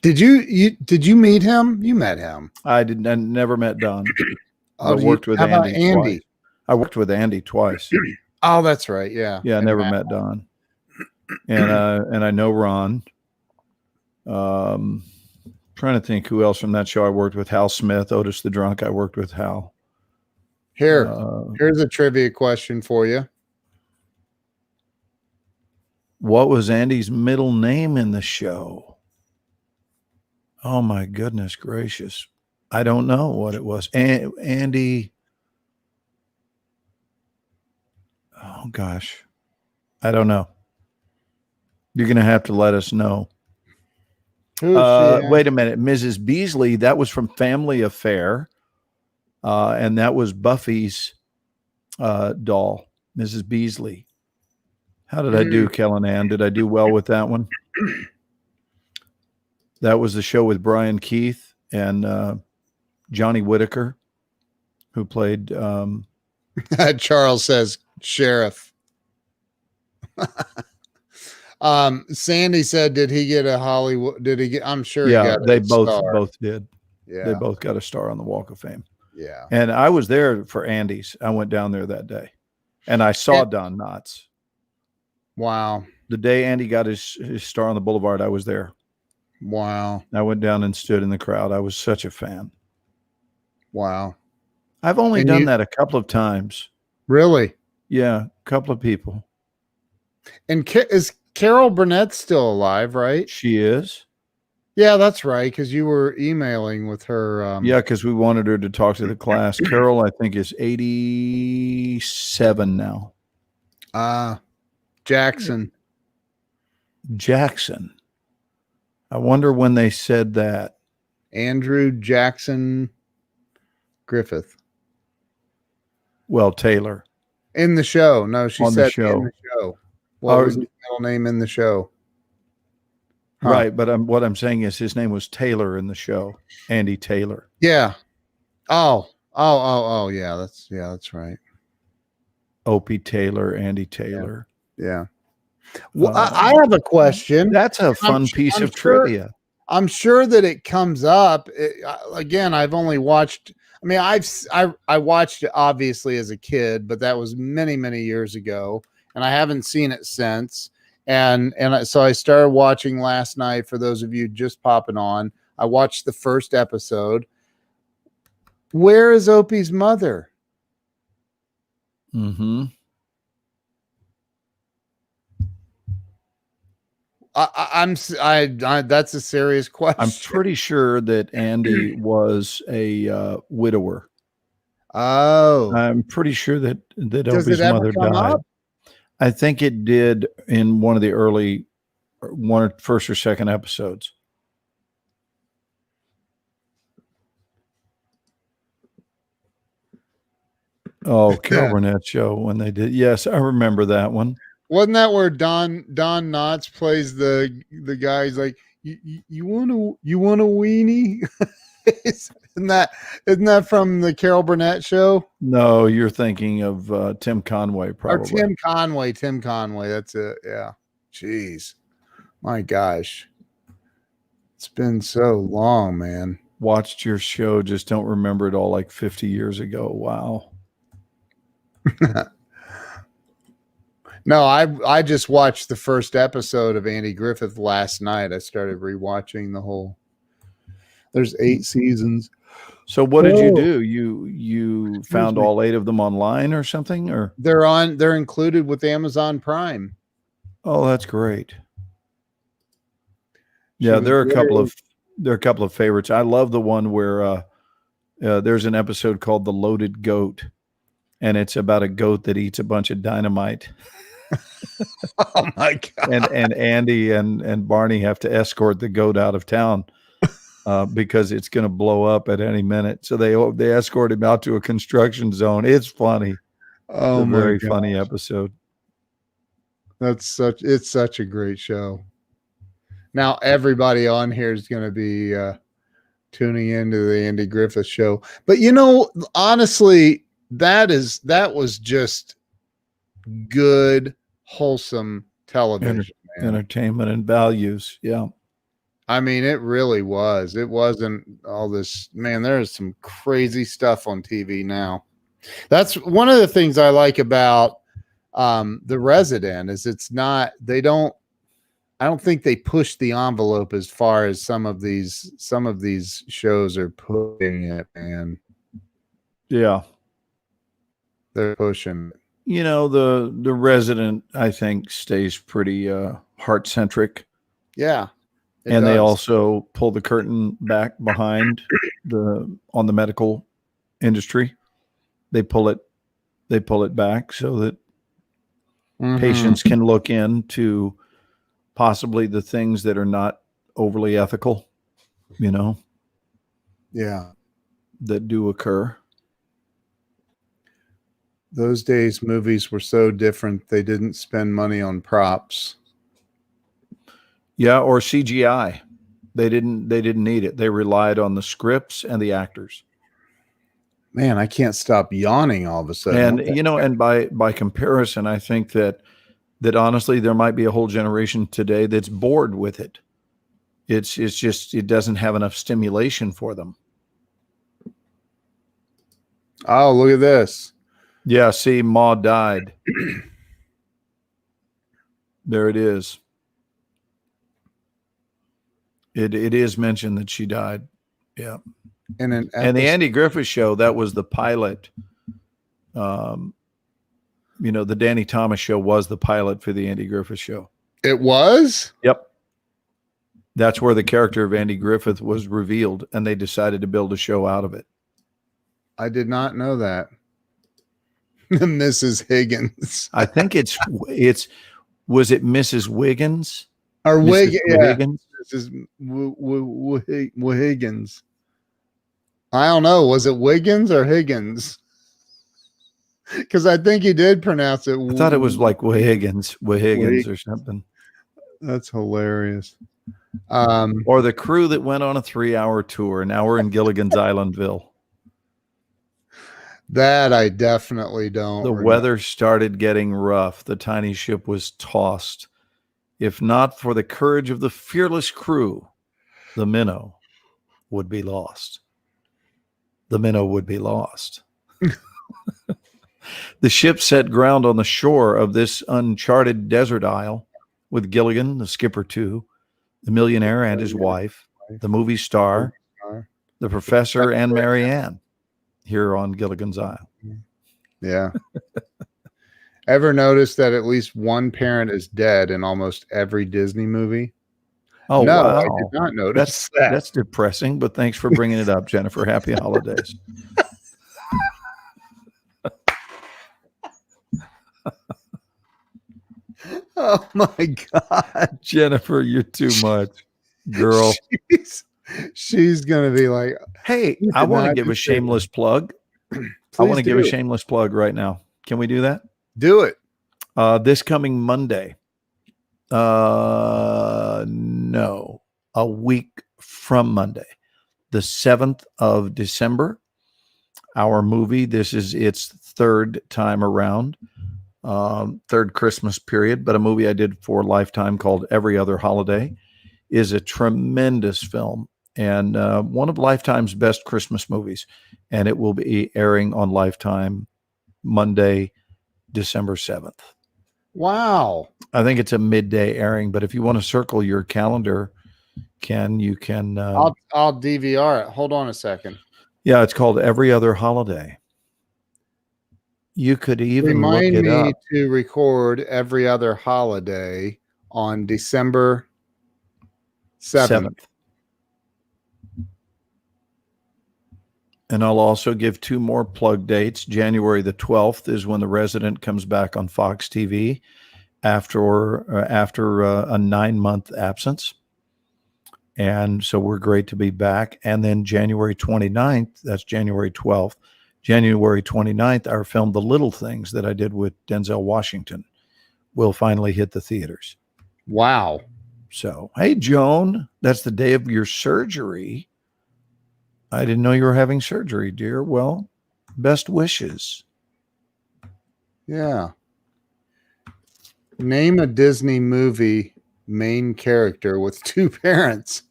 Did you meet him? You met him. I never met Don. I Oh, worked with how about Andy. Andy? Twice. I worked with Andy twice. Oh, that's right. Yeah. Yeah, I And never Matt. met Don. And I know Ron. Trying to think who else from that show I worked with. Hal Smith, Otis the Drunk. I worked with Hal. Here's a trivia question for you. What was Andy's middle name in the show? Oh my goodness gracious. I don't know what it was. Andy. Oh gosh. I don't know. You're going to have to let us know. Who's she? Wait a minute. Mrs. Beasley, that was from Family Affair. And that was Buffy's doll, Mrs. Beasley. How did I do, Kellen Ann? Did I do well with that one? That was the show with Brian Keith and Johnny Whitaker, who played. Charles says sheriff. Sandy said, "Did he get a Hollywood? Did he get? I'm sure. Yeah, he got they a star. both did. Yeah, They both got a star on the Walk of Fame. yeah. And I was there for Andy's. I went down there that day, and I saw Don Knotts. Wow, The day Andy got his star on the Boulevard, I was there. wow, I went down and stood in the crowd. I was such a fan. wow. I've only And done you- that a couple of times. Really? Yeah, a couple of people. And is Carol Burnett still alive? Right? She is. Yeah, that's right. Because you were emailing with her. Yeah, because we wanted her to talk to the class. Carol, I think, is 87 now. Jackson. Jackson. I wonder when they said that. Andrew Jackson Griffith. Well, Taylor. In the show. No, she On the said show. in the show. What Oh, was his middle name in the show? Huh. Right, but what I'm saying is his name was Taylor in the show. Andy Taylor. Yeah. Oh, yeah. That's right. Opie Taylor, Andy Taylor. Yeah. Well, I have a question. That's a fun piece I'm of sure- trivia. I'm sure that it comes up. Again, I've only watched. I mean, I watched it obviously as a kid, but that was many, many years ago, and I haven't seen it since. So I started watching last night. For those of you just popping on, I watched the first episode. Where is Opie's mother? Mm-hmm. That's a serious question. I'm pretty sure that Andy was a widower. Oh, I'm pretty sure that does Opie's it ever mother come died. up? I think it did in one of the early first or second episodes. Oh, Carol Burnett show when they did. Yes, I remember that one. Wasn't that where Don Knotts plays the guy? He's like, you want a weenie? isn't that from the Carol Burnett show? No, you're thinking of Tim Conway, probably. Or Tim Conway. That's it. Yeah. Jeez. My gosh. It's been so long, man. Watched your show, just don't remember it all like 50 years ago. Wow. No, I just watched the first episode of Andy Griffith last night. I started rewatching the whole. There's 8 seasons. So what did you do? You found all 8 of them online or something, or they're included with Amazon Prime. Oh, that's great. Yeah, there are a couple of favorites. I love the one where there's an episode called The Loaded Goat, and it's about a goat that eats a bunch of dynamite. Oh my God. And Andy and Barney have to escort the goat out of town because it's going to blow up at any minute. So they escort him out to a construction zone. It's funny. Oh, it's a very funny episode. It's such a great show. Now everybody on here is going to be tuning into the Andy Griffith show. But honestly, that was just good, wholesome television. Entertainment and values. Yeah. I mean, it really was. It wasn't all this, man, there's some crazy stuff on TV now. That's one of the things I like about The Resident is I don't think they push the envelope as far as some of these shows are pushing it, man. Yeah. They're pushing. The Resident, I think, stays pretty heart centric. Yeah. And they also pull the curtain back behind on the medical industry. They pull it back so that patients can look into possibly the things that are not overly ethical, Yeah. that do occur. Those days movies were so different. They didn't spend money on props. Yeah, or CGI. They didn't need it. They relied on the scripts and the actors. Man, I can't stop yawning all of a sudden. And and by comparison, I think that honestly there might be a whole generation today that's bored with it. It's just it doesn't have enough stimulation for them. Oh, look at this. Yeah, see, Ma died. There it is. It is mentioned that she died. Yeah. And the Andy Griffith show, that was the pilot. The Danny Thomas show was the pilot for the Andy Griffith show. It was? Yep. That's where the character of Andy Griffith was revealed, and they decided to build a show out of it. I did not know that. Mrs. Higgins. I think was it Mrs. Wiggins? Or Wiggins? Yeah. Wiggins? Mrs. Wiggins. I don't know. Was it Wiggins or Higgins? Because I think he did pronounce it. I thought it was like Wiggins or something. That's hilarious. Or the crew that went on a 3-hour tour. Now we're in Gilligan's Islandville. That I definitely don't. The weather started getting rough. The tiny ship was tossed. If not for the courage of the fearless crew, the minnow would be lost. The minnow would be lost. The ship set ground on the shore of this uncharted desert isle with Gilligan, the skipper too, the millionaire and his wife, the movie star, the professor, and Marianne here on Gilligan's Isle. Yeah. Ever notice that at least one parent is dead in almost every Disney movie? Oh, no, wow. I did not notice that. That's depressing, but thanks for bringing it up, Jennifer. Happy holidays. Oh my God. Jennifer, you're too much, girl. She's going to be like, Hey, You I did want to not give a just say that. shameless plug. I please want to give a do. shameless plug right now. Can we do that? Do it. This coming Monday. No, a week from Monday, the 7th of December. Our movie, this is its third time around, third Christmas period, but a movie I did for Lifetime called Every Other Holiday is a tremendous film and one of Lifetime's best Christmas movies. And it will be airing on Lifetime Monday, December 7th. Wow. I think it's a midday airing, but if you want to circle your calendar, Ken, you can. I'll DVR it. Hold on a second. Yeah, it's called Every Other Holiday. You could even Remind look it me up. to record Every Other Holiday on December 7th. And I'll also give two more plug dates. January the 12th is when The Resident comes back on Fox TV after a 9-month absence. And so we're great to be back. And then January 29th, that's January 12th, January 29th, our film The Little Things that I did with Denzel Washington will finally hit the theaters. Wow. So, hey, Joan, that's the day of your surgery. I didn't know you were having surgery, dear. Well, best wishes. Yeah. Name a Disney movie main character with two parents.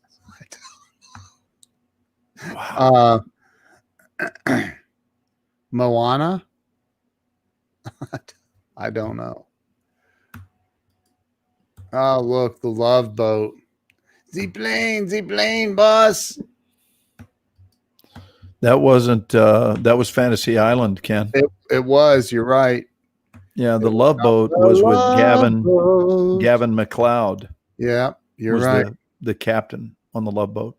Wow. Moana? I don't know. Oh, look, the Love Boat. The plane, boss. That wasn't, that was Fantasy Island, Ken. It was, you're right. Yeah, the Love Boat was with Gavin McLeod. Yeah, you're was right. The captain on the Love Boat.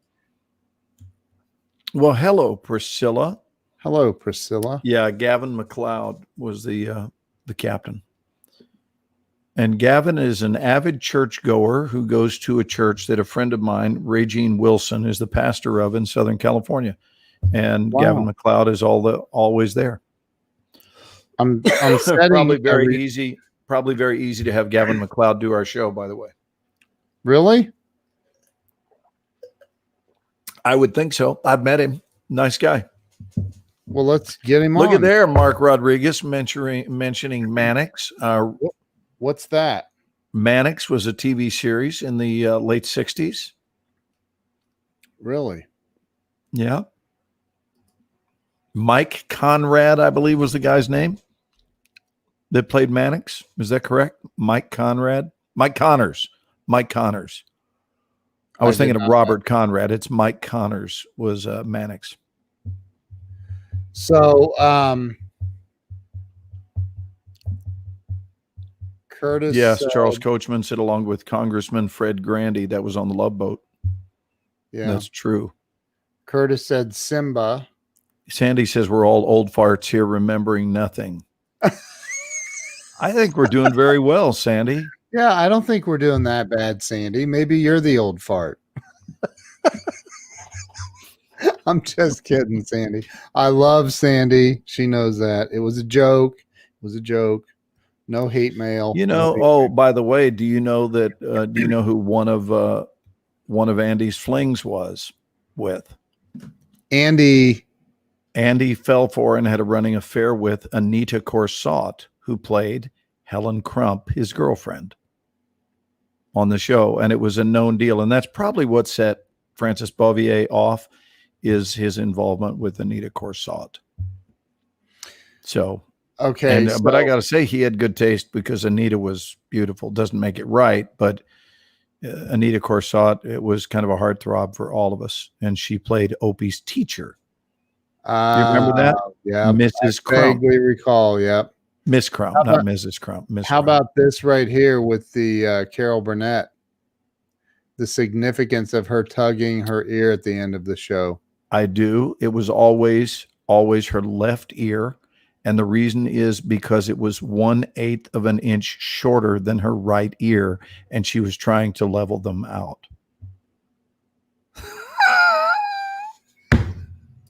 Well, hello, Priscilla. Hello, Priscilla. Yeah, Gavin McLeod was the captain. And Gavin is an avid churchgoer who goes to a church that a friend of mine, Regine Wilson, is the pastor of in Southern California. And Wow. Gavin McLeod is always there. I'm setting probably very easy to have Gavin McLeod do our show, by the way. Really? I would think so. I've met him. Nice guy. Well, let's get him on. Look at there, Mark Rodriguez mentioning Mannix. What's that? Mannix was a TV series in the late 60s. Really? Yeah. Mike Conrad, I believe, was the guy's name that played Mannix. Is that correct? Mike Conrad? Mike Connors. Mike Connors. I was thinking of Robert Conrad. It's Mike Connors was Mannix. So, Curtis. Yes, Charles Coachman said along with Congressman Fred Grandy that was on the Love Boat. Yeah, that's true. Curtis said Simba. Sandy says we're all old farts here remembering nothing. I think we're doing very well, Sandy. Yeah, I don't think we're doing that bad, Sandy. Maybe you're the old fart. I'm just kidding, Sandy. I love Sandy. She knows that. It was a joke. It was a joke. No hate mail. You know, by the way, do you know that do you know who one of Andy's flings was with? Andy fell for and had a running affair with Anita Corsott, who played Helen Crump, his girlfriend, on the show. And it was a known deal. And that's probably what set Francis Bouvier off, is his involvement with Anita Corsott. So, okay. But I got to say, he had good taste because Anita was beautiful. Doesn't make it right, but Anita Corsott, it was kind of a heartthrob for all of us. And she played Opie's teacher. You remember that? Yeah. Mrs. Crump. Vaguely recall. Yep. Miss Crump, not Mrs. Crump. Miss How Crump. about this right here with the Carol Burnett? The significance of her tugging her ear at the end of the show. I do. It was always her left ear, And the reason is because it was 1/8 of an inch shorter than her right ear, and she was trying to level them out.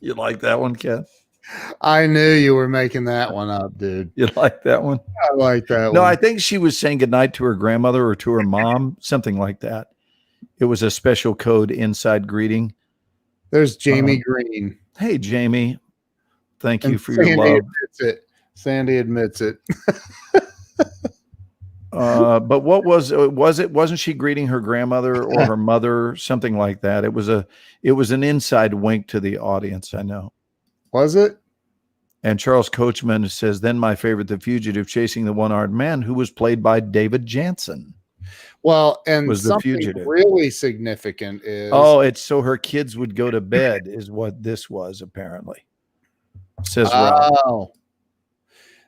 You like that one, Ken? I knew you were making that one up, dude. You like that one? I like that No, one. I think she was saying goodnight to her grandmother or to her mom, something like that. It was a special code inside greeting. There's Jamie Green. Hey, Jamie, thank you And for your love. admits it. Sandy admits it. But what wasn't she greeting her grandmother or her mother, something like that? It was an inside wink to the audience. I know. Was it? And Charles Coachman says, then my favorite, The Fugitive, chasing the one-armed man, who was played by David Jansen. Well, and Was The something Fugitive. really significant is Oh, it's so her kids would go to bed is what this was, apparently. Says Ralph. oh.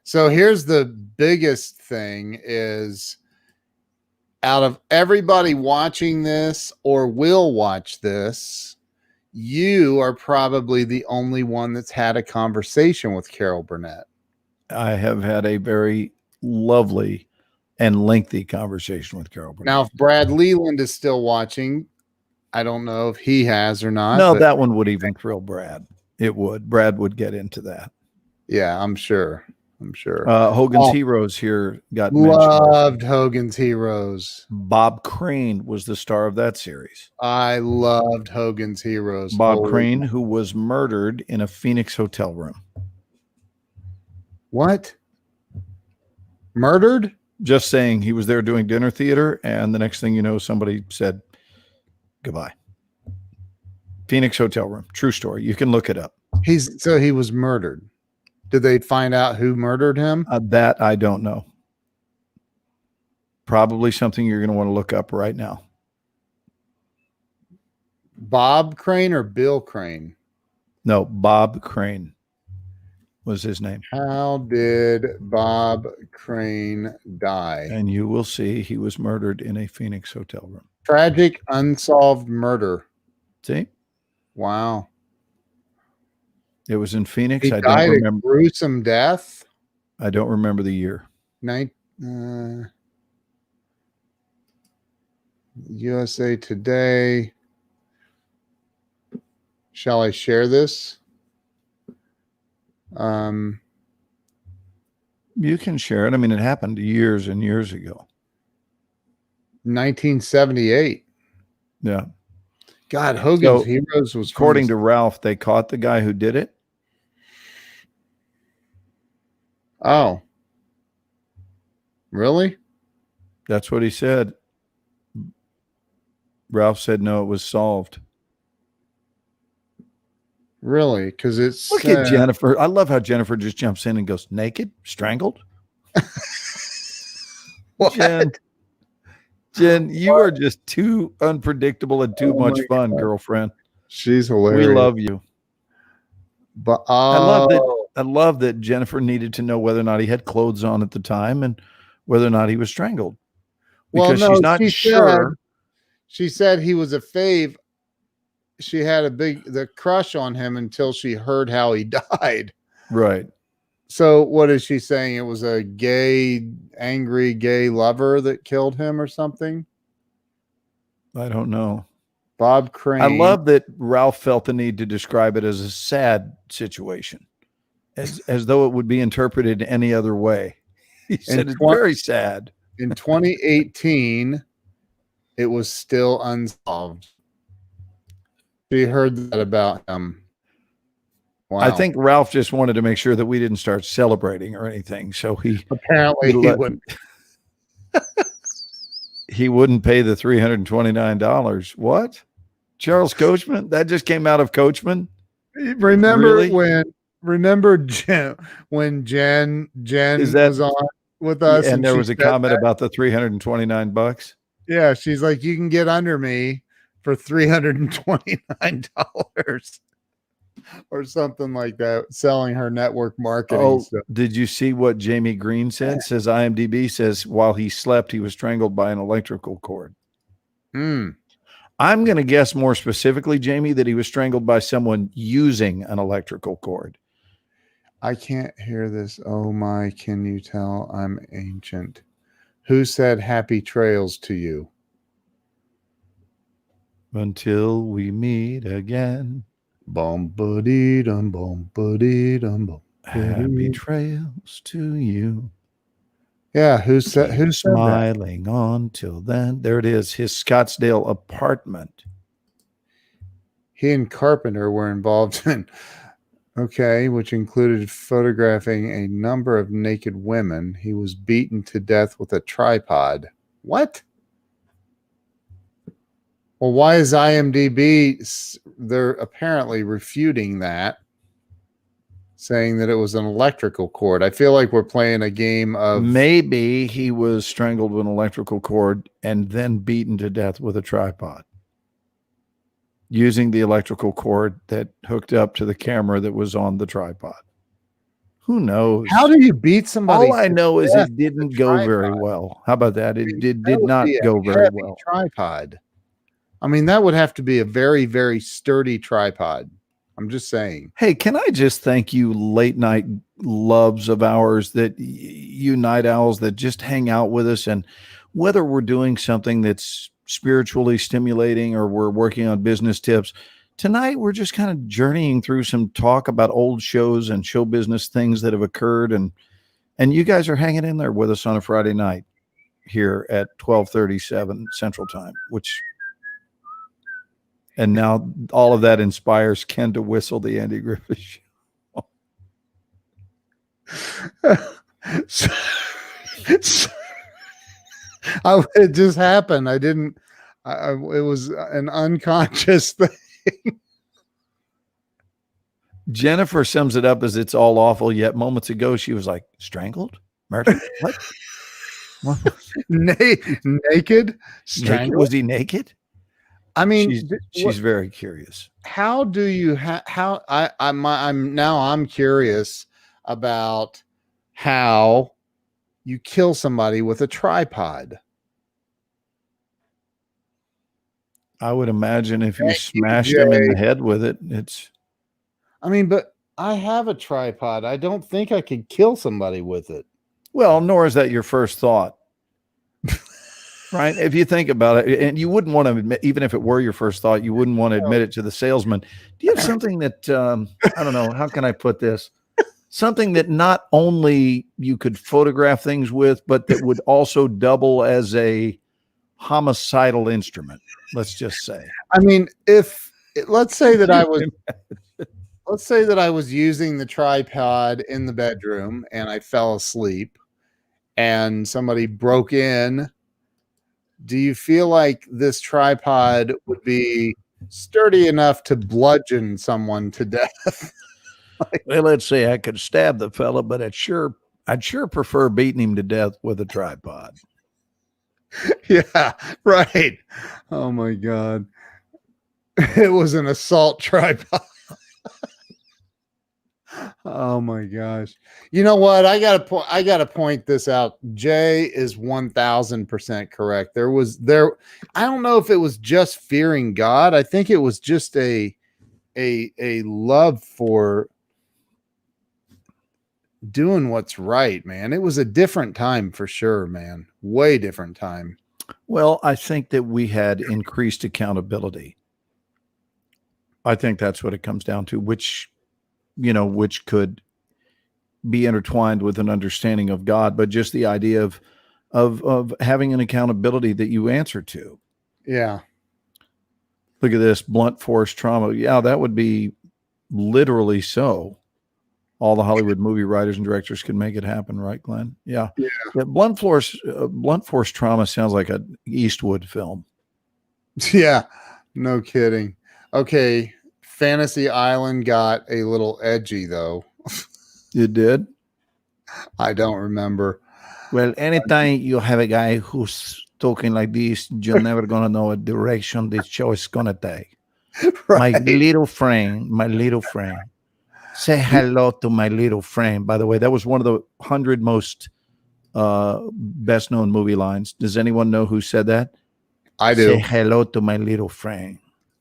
So here's the biggest thing is out of everybody watching this or will watch this, you are probably the only one that's had a conversation with Carol Burnett. I have had a very lovely and lengthy conversation with Carol Burnett. Now, if Brad Leland is still watching, I don't know if he has or not. No, but that one would even thrill Brad. It would. Brad would get into that. yeah, I'm sure. I'm sure. Hogan's Oh. Heroes here got mentioned. Loved Hogan's Heroes. Bob Crane was the star of that series. I loved Hogan's Heroes. Bob Holy- Crane, who was murdered in a Phoenix hotel room. What? Murdered? Just saying, he was there doing dinner theater, and the next thing you know, somebody said goodbye. Phoenix hotel room. True story. You can look it up. So he was murdered. Did they find out who murdered him? That I don't know. Probably something you're going to want to look up right now. Bob Crane or Bill Crane? No, Bob Crane was his name. How did Bob Crane die? And you will see he was murdered in a Phoenix hotel room. Tragic unsolved murder. See? Wow. It was in Phoenix. He I died don't a remember. gruesome death. I don't remember the year. USA Today. Shall I share this? You can share it. I mean, it happened years and years ago. 1978. Yeah. God, Hogan's So, Heroes was According to Ralph, they caught the guy who did it. Oh. Really? That's what he said. Ralph said no, it was solved. Really? Because it's Look at Jennifer. I love how Jennifer just jumps in and goes, naked, strangled. What? Jen, you are just too unpredictable and too Oh much my fun, God. girlfriend. She's hilarious. We love you. But I love that Jennifer needed to know whether or not he had clothes on at the time and whether or not he was strangled. Because she's not sure. She said he was a fave. She had the crush on him until she heard how he died. Right. So what is she saying? It was a angry gay lover that killed him or something? I don't know. Bob Crane. I love that Ralph felt the need to describe it as a sad situation, as though it would be interpreted any other way. He said it's very sad. In 2018, it was still unsolved. She heard that about him. Wow. I think Ralph just wanted to make sure that we didn't start celebrating or anything. So apparently he wouldn't pay the $329. What? Charles Coachman? That just came out of Coachman? Remember Really? when Jen was on with us And there she was a said comment that? about the $329. Yeah, she's like, you can get under me for $329 or something like that, selling her network marketing Oh, stuff. did you see what Jamie Green said? Says IMDb says while he slept, he was strangled by an electrical cord. I'm going to guess more specifically, Jamie, that he was strangled by someone using an electrical cord. I can't hear this. Oh my, can you tell I'm ancient? Who said happy trails to you? Until we meet again. Bum buddy dum bum buddy dum bum. Happy trails to you. Yeah, who said that? Smiling on till then. There it is. His Scottsdale apartment. He and Carpenter were involved in, okay, which included photographing a number of naked women. He was beaten to death with a tripod. What? Well, why is IMDb? They're apparently refuting that, saying that it was an electrical cord. I feel like we're playing a game of. Maybe he was strangled with an electrical cord and then beaten to death with a tripod, using the electrical cord that hooked up to the camera that was on the tripod. Who knows? How do you beat somebody? All I know is death it with did a go very tripod? well. How about that? I It mean, did that would not be a go very heavy well. Tripod. I mean, that would have to be a very, very sturdy tripod. I'm just saying. Hey, can I just thank you, late night loves of ours, that you night owls that just hang out with us, and whether we're doing something that's spiritually stimulating or we're working on business tips, tonight we're just kind of journeying through some talk about old shows and show business things that have occurred, and you guys are hanging in there with us on a Friday night here at 12:37 Central Time, and now all of that inspires Ken to whistle the Andy Griffith Show. It just happened. I didn't. It was an unconscious thing. Jennifer sums it up as it's all awful, yet moments ago she was like, strangled? Murdered? What? Naked? Strangled? Was he naked? I mean, She's very curious. how do you I'm curious about how you kill somebody with a tripod. I would imagine if you Thank you, smashed him in the Jay. head with it, I mean, but I have a tripod. I don't think I could kill somebody with it. well, nor is that your first thought. Right? If you think about it, and you wouldn't want to admit, even if it were your first thought, you wouldn't want to admit it to the salesman. Do you have something that, I don't know, how can I put this? Something that not only you could photograph things with, but that would also double as a homicidal instrument, let's just say. I mean, let's say that I was using the tripod in the bedroom and I fell asleep and somebody broke in. Do you feel like this tripod would be sturdy enough to bludgeon someone to death? Well, let's say I could stab the fella, but I'd sure prefer beating him to death with a tripod. Yeah, right. Oh my God. It was an assault tripod. Oh my gosh. You know what? I gotta point this out. Jay is 1000% correct. I don't know if it was just fearing God. I think it was just a love for doing what's right, man. It was a different time for sure, man. Way different time. Well, I think that we had increased accountability. I think that's what it comes down to, which could be intertwined with an understanding of God, but just the idea of having an accountability that you answer to. Yeah. Look at this, blunt force trauma. Yeah, that would be literally so. All the Hollywood movie writers and directors can make it happen, right, Glenn? Yeah. Yeah, blunt force trauma sounds like an Eastwood film. Yeah, no kidding. Okay, Fantasy Island got a little edgy though. It did? I don't remember. Well, anytime you have a guy who's talking like this, you're never going to know what direction this show is going to take. Right. My little friend. Say hello to my little friend. By the way, that was one of the 100 most best known movie lines. Does anyone know who said that? I do. Say hello to my little friend.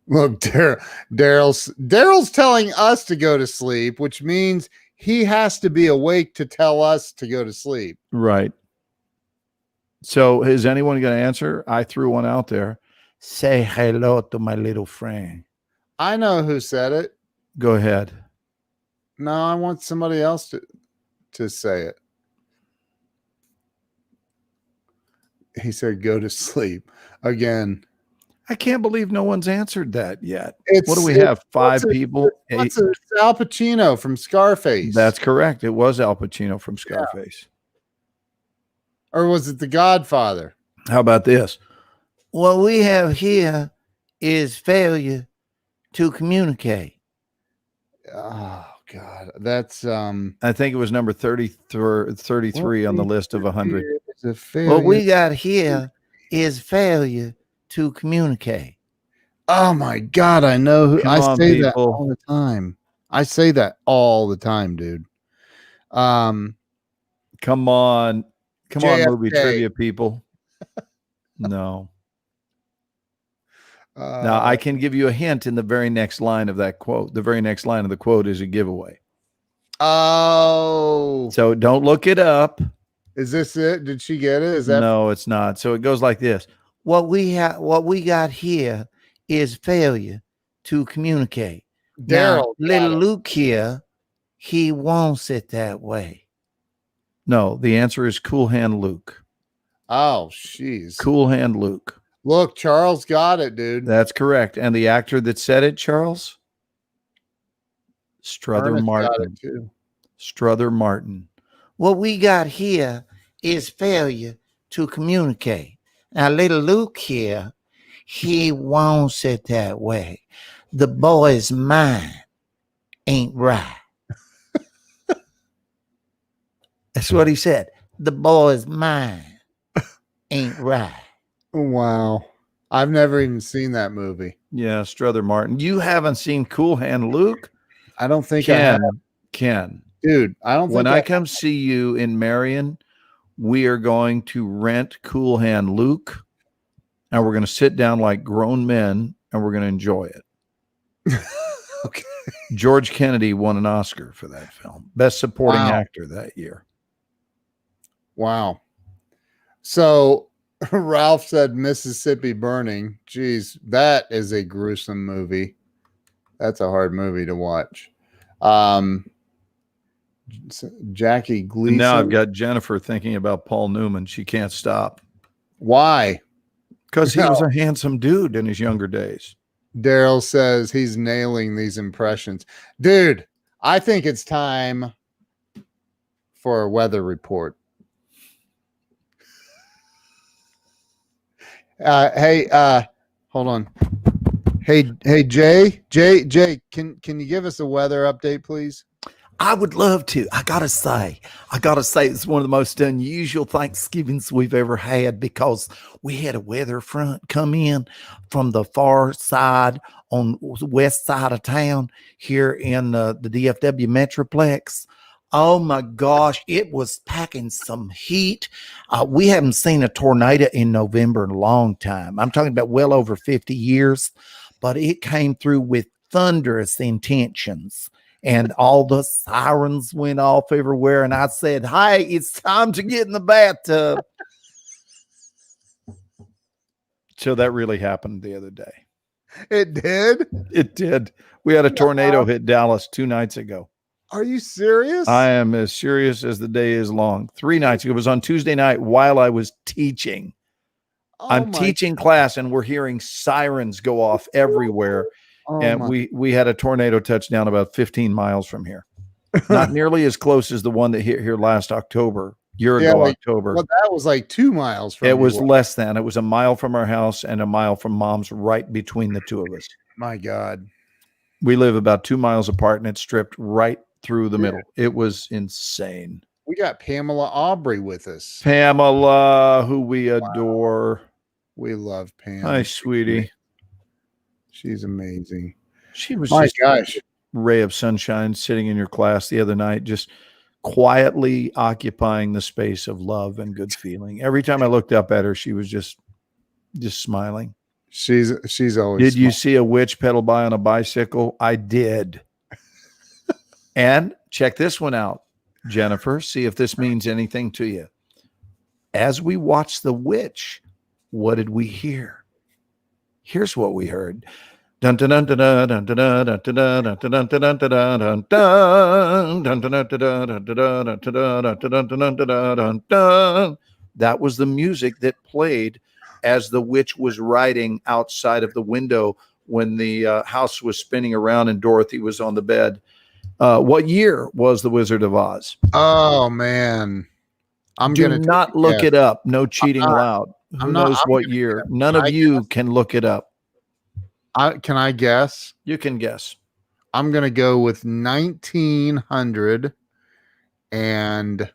Look, Daryl's telling us to go to sleep, which means he has to be awake to tell us to go to sleep. Right. So is anyone going to answer? I threw one out there. Say hello to my little friend. I know who said it. Go ahead. No, I want somebody else to say it. He said, "Go to sleep." Again, I can't believe no one's answered that yet. it's What do we it's- have? 5 what's it- people? What's it? It's Al Pacino from Scarface. That's correct. It was Al Pacino from Scarface. or was it The Godfather? How about this? What we have here is failure to communicate. Oh God, that's I think it was number 33 on the list of 100. It's a What failure. we got here is failure to communicate. Oh my God, I know who. Come I on, say that people. all the time. I say that all the time, dude. Come on. Come on, movie JFK. trivia people. No. Now, I can give you a hint in the very next line of that quote. The very next line of the quote is a giveaway. Oh, So don't look it up. is this it? Did she get it? Is that No, it's not. So it goes like this. What we got here is failure to communicate. Now, Daryl? little got it. Luke here, he wants it that way. No, the answer is Cool Hand Luke. Oh, jeez. Cool Hand Luke. Look, Charles got it, dude. That's correct. And the actor that said it, Charles? Struther Ernest got Martin. it too. Struther Martin. What we got here is failure to communicate. Now, little Luke here, he wants it that way. The boy's mind ain't right. That's what he said. The boy's mind ain't right. Wow. I've never even seen that movie. Yeah, Struther Martin. You haven't seen Cool Hand Luke? I don't think I have. Ken. Dude, I don't When think I come see you in Marion, we are going to rent Cool Hand Luke, and we're going to sit down like grown men, and we're going to enjoy it. Okay. George Kennedy won an Oscar for that film, Best Supporting Wow. Actor that year. Wow. So Ralph said Mississippi Burning. Geez, that is a gruesome movie. That's a hard movie to watch. Jackie Gleason. And now I've got Jennifer thinking about Paul Newman. She can't stop Why? because he was a handsome dude in his younger days. Daryl says he's nailing these impressions. Dude, I think it's time for a weather report. Hold on. Hey, Jay, can you give us a weather update, please? I would love to. I gotta say, it's one of the most unusual Thanksgivings we've ever had because we had a weather front come in from the far side on the west side of town here in the DFW Metroplex. Oh my gosh, it was packing some heat. We haven't seen a tornado in November in a long time. I'm talking about well over 50 years, but it came through with thunderous intentions. And all the sirens went off everywhere. And I said, hey, it's time to get in the bathtub. So that really happened the other day. It did? It did. We had a tornado hit Dallas 2 nights ago. Are you serious? I am as serious as the day is long. 3 nights ago. It was on Tuesday night while I was teaching. Oh I'm my- teaching class and we're hearing sirens go off everywhere. oh And my- we had a tornado touchdown about 15 miles from here. Not nearly as close as the one that hit here last October, year Yeah, ago, like- October. well, that was like 2 miles from It you. was less than. It was a mile from our house and a mile from mom's, right between the two of us. My God. We live about 2 miles apart and it's stripped right through the Yeah. middle. It was insane. We got Pamela Aubrey with us. Pamela, who we adore. We love Pam. Hi, sweetie. She's amazing. She was My just gosh. a ray of sunshine sitting in your class the other night, just quietly occupying the space of love and good feeling. Every time I looked up at her, she was just smiling. She's always Did you smart. see a witch pedal by on a bicycle? I did. And check this one out, Jennifer. See if this means anything to you. As we watched The Witch, what did we hear? Here's what we heard. Dun dun dun dun dun dun dun dun dun dun dun dun dun dun dun dun. That was the music that played as the witch was riding outside of the window when the house was spinning around and Dorothy was on the bed. What year was The Wizard of Oz? Oh man, I'm Do gonna not look it up. No cheating allowed. Who I'm not- knows I'm what gonna year? None of you can look it up. Can I guess? You can guess. I'm gonna go with 1900 and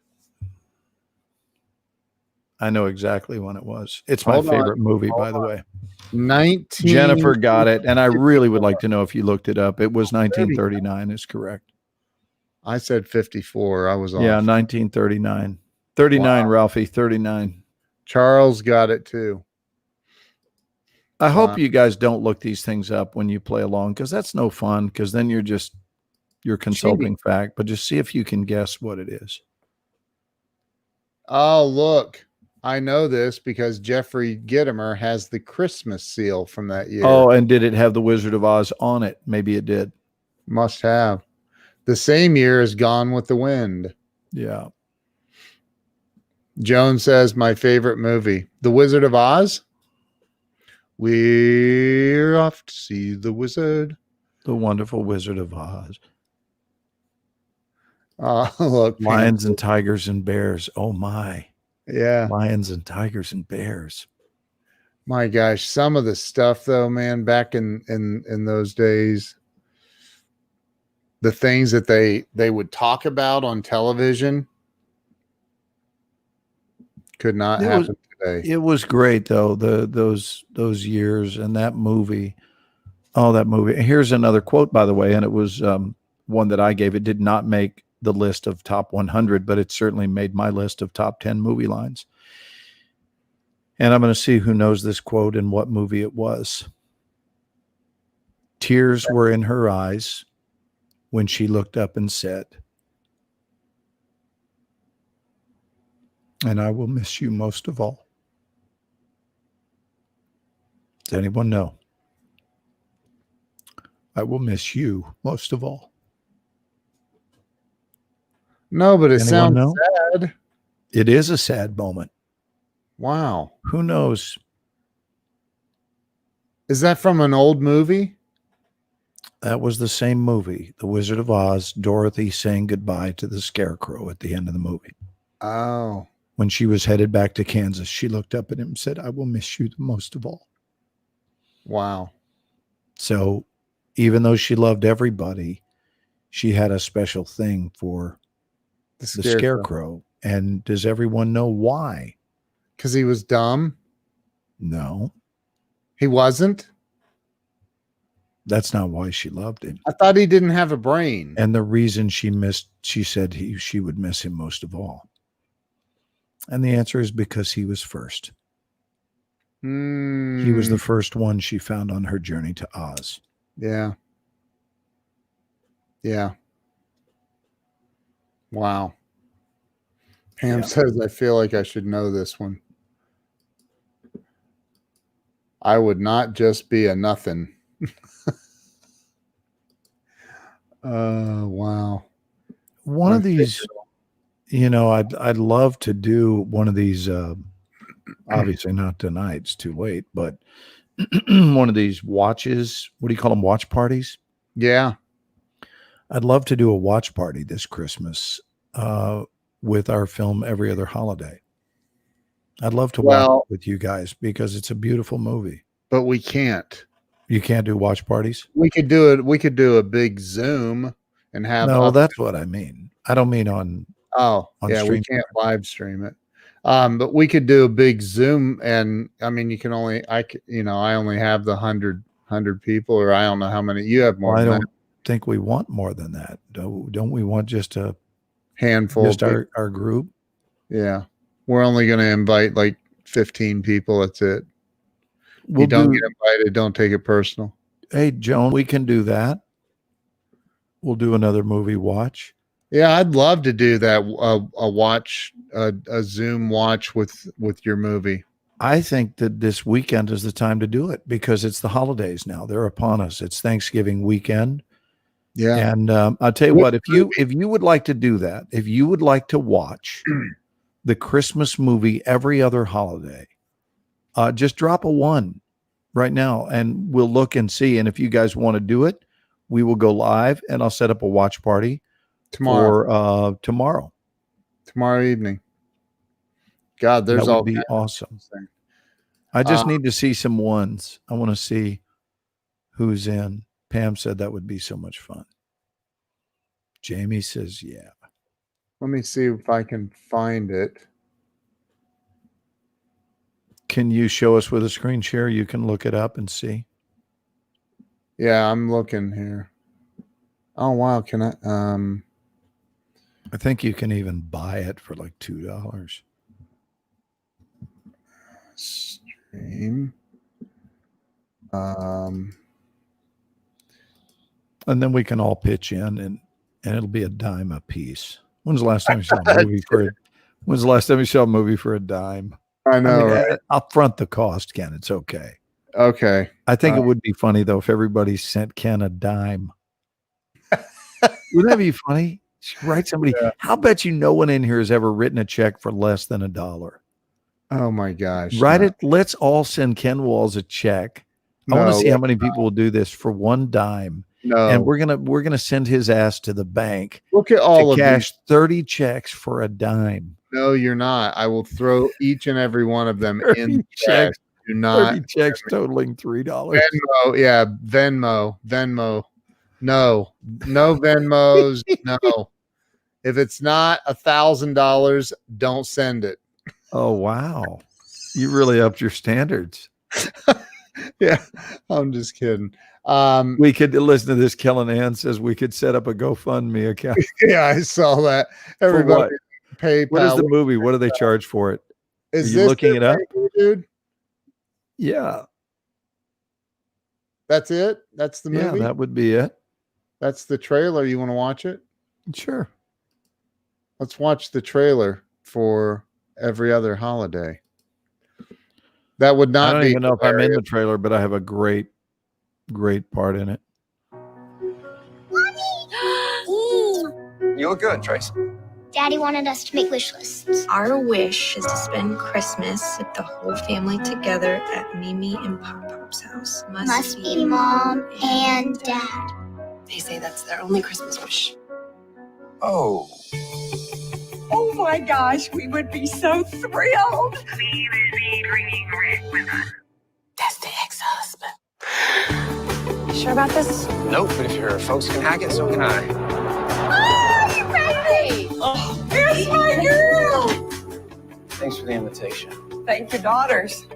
I know exactly when it was. It's my Hold on. favorite movie, by the way. 19. Jennifer got it, and I really would like to know if you looked it up. It was 1939 is correct. I said 54. I was off. Yeah, 1939. 39, Wow. Ralphie, 39. Charles got it too. I hope Wow. you guys don't look these things up when you play along, because that's no fun, because then you're consulting fact, but just see if you can guess what it is. Oh, look. I know this because Jeffrey Gitomer has the Christmas seal from that year. Oh, and did it have the Wizard of Oz on it? Maybe it did. Must have. The same year as Gone with the Wind. Yeah. Joan says, my favorite movie, The Wizard of Oz. We're off to see the wizard. The Wonderful Wizard of Oz. Look. Lions and tigers and bears. Oh my. Yeah. Lions and tigers and bears. My gosh. Some of the stuff though, man, back in those days, the things that they would talk about on television could not It happen today. It was great though. Those years and that movie. Oh, that movie. Here's another quote, by the way, and it was one that I gave. It did not make the list of top 100, but it certainly made my list of top 10 movie lines. And I'm going to see who knows this quote and what movie it was. Tears were in her eyes when she looked up and said, "And I will miss you most of all." Does anyone know? I will miss you most of all. No, but it Anyone sounds know? sad. It is a sad moment. Wow. Who knows? Is that from an old movie? That was the same movie, The Wizard of Oz, Dorothy saying goodbye to the Scarecrow at the end of the movie. Oh. When she was headed back to Kansas, she looked up at him and said, "I will miss you the most of all." Wow. So even though she loved everybody, she had a special thing for the Scarecrow. And does everyone know why? Because he was dumb. No, He wasn't. that's not why she loved him. I thought he didn't have a brain. And the reason she said she would miss him most of all. And the answer is because he was first. He was the first one she found on her journey to Oz. Yeah. Yeah. Wow. Pam says, I feel like I should know this one. I would not just be a nothing. Wow. One of these, I'd love to do one of these, obviously not tonight, it's too late, but one of these watches, what do you call them? Watch parties? Yeah. I'd love to do a watch party this Christmas with our film Every Other Holiday. I'd love to watch it with you guys because it's a beautiful movie. But we can't. You can't do watch parties? We could do it. We could do a big Zoom and have. No, that's what I mean. I don't mean on. Oh, on yeah, we stream. can't live stream it. But we could do a big Zoom, and I mean, you can only, I only have the 100 people, or I don't know how many you have more. Well, I than don't that. think we want more than that. Don't we want just a Handful. just of people. our group? Yeah, we're only going to invite like 15 people. That's it. We'll you don't do- get invited, don't take it personal. Hey, Joan, we can do that. We'll do another movie watch. Yeah, I'd love to do that. A Zoom watch with your movie. I think that this weekend is the time to do it because it's the holidays now. They're upon us. It's Thanksgiving weekend. Yeah. And I'll tell you what, if you would like to do that, if you would like to watch the Christmas movie every other holiday, just drop a 1 right now and we'll look and see. And if you guys want to do it, we will go live and I'll set up a watch party Tomorrow. tomorrow. Tomorrow evening. God, there's That would all be kinds of awesome. things. I just need to see some ones. I want to see who's in. Pam said that would be so much fun. Jamie says, yeah. Let me see if I can find it. Can you show us with a screen share? You can look it up and see. Yeah, I'm looking here. Oh wow, can I I think you can even buy it for like $2. stream? And then we can all pitch in and it'll be a dime a piece. When's the last time you saw a movie for a dime? I know, right? I'll front the cost, Ken. It's okay. Okay. I think it would be funny though if everybody sent Ken a dime. Wouldn't that be funny? Write somebody. Yeah. How bet you no one in here has ever written a check for less than $1? Oh my gosh. Write no. it. Let's all send Ken Walls a check. I want to see how many people will do this for one dime. No. And we're gonna send his ass to the bank Look at all to of cash these. 30 checks for a dime. No, you're not. I will throw each and every one of them 30 in the trash. checks. Do not 30 checks totaling $3. Venmo. Yeah, Venmo. No Venmos. No. If it's not $1,000, don't send it. Oh wow. You really upped your standards. Yeah, I'm just kidding. We could listen to this. Kellen Ann says we could set up a GoFundMe account. Yeah, I saw that. For what? Everybody PayPal. What is the movie? What do they charge for it? Is Are you this looking it it up? right here, dude? Yeah. That's it? That's the Yeah, movie? that would be it. That's the trailer. You want to watch it? Sure. Let's watch the trailer for every other holiday. That would I not don't be even know if I'm in hilarious. the trailer, but I have a great part in it. You look good, Tracy. Daddy wanted us to make wish lists. Our wish is to spend Christmas with the whole family together at Mimi and Pop Pop's house. Must be Mom and Dad. They say that's their only Christmas wish. Oh. Oh my gosh, we would be so thrilled. That's the ex-husband. You sure about this? Nope, but if your folks can hack it, so can I. Oh, you crazy! Oh, here's my girl. Thanks for the invitation. Thank your daughters.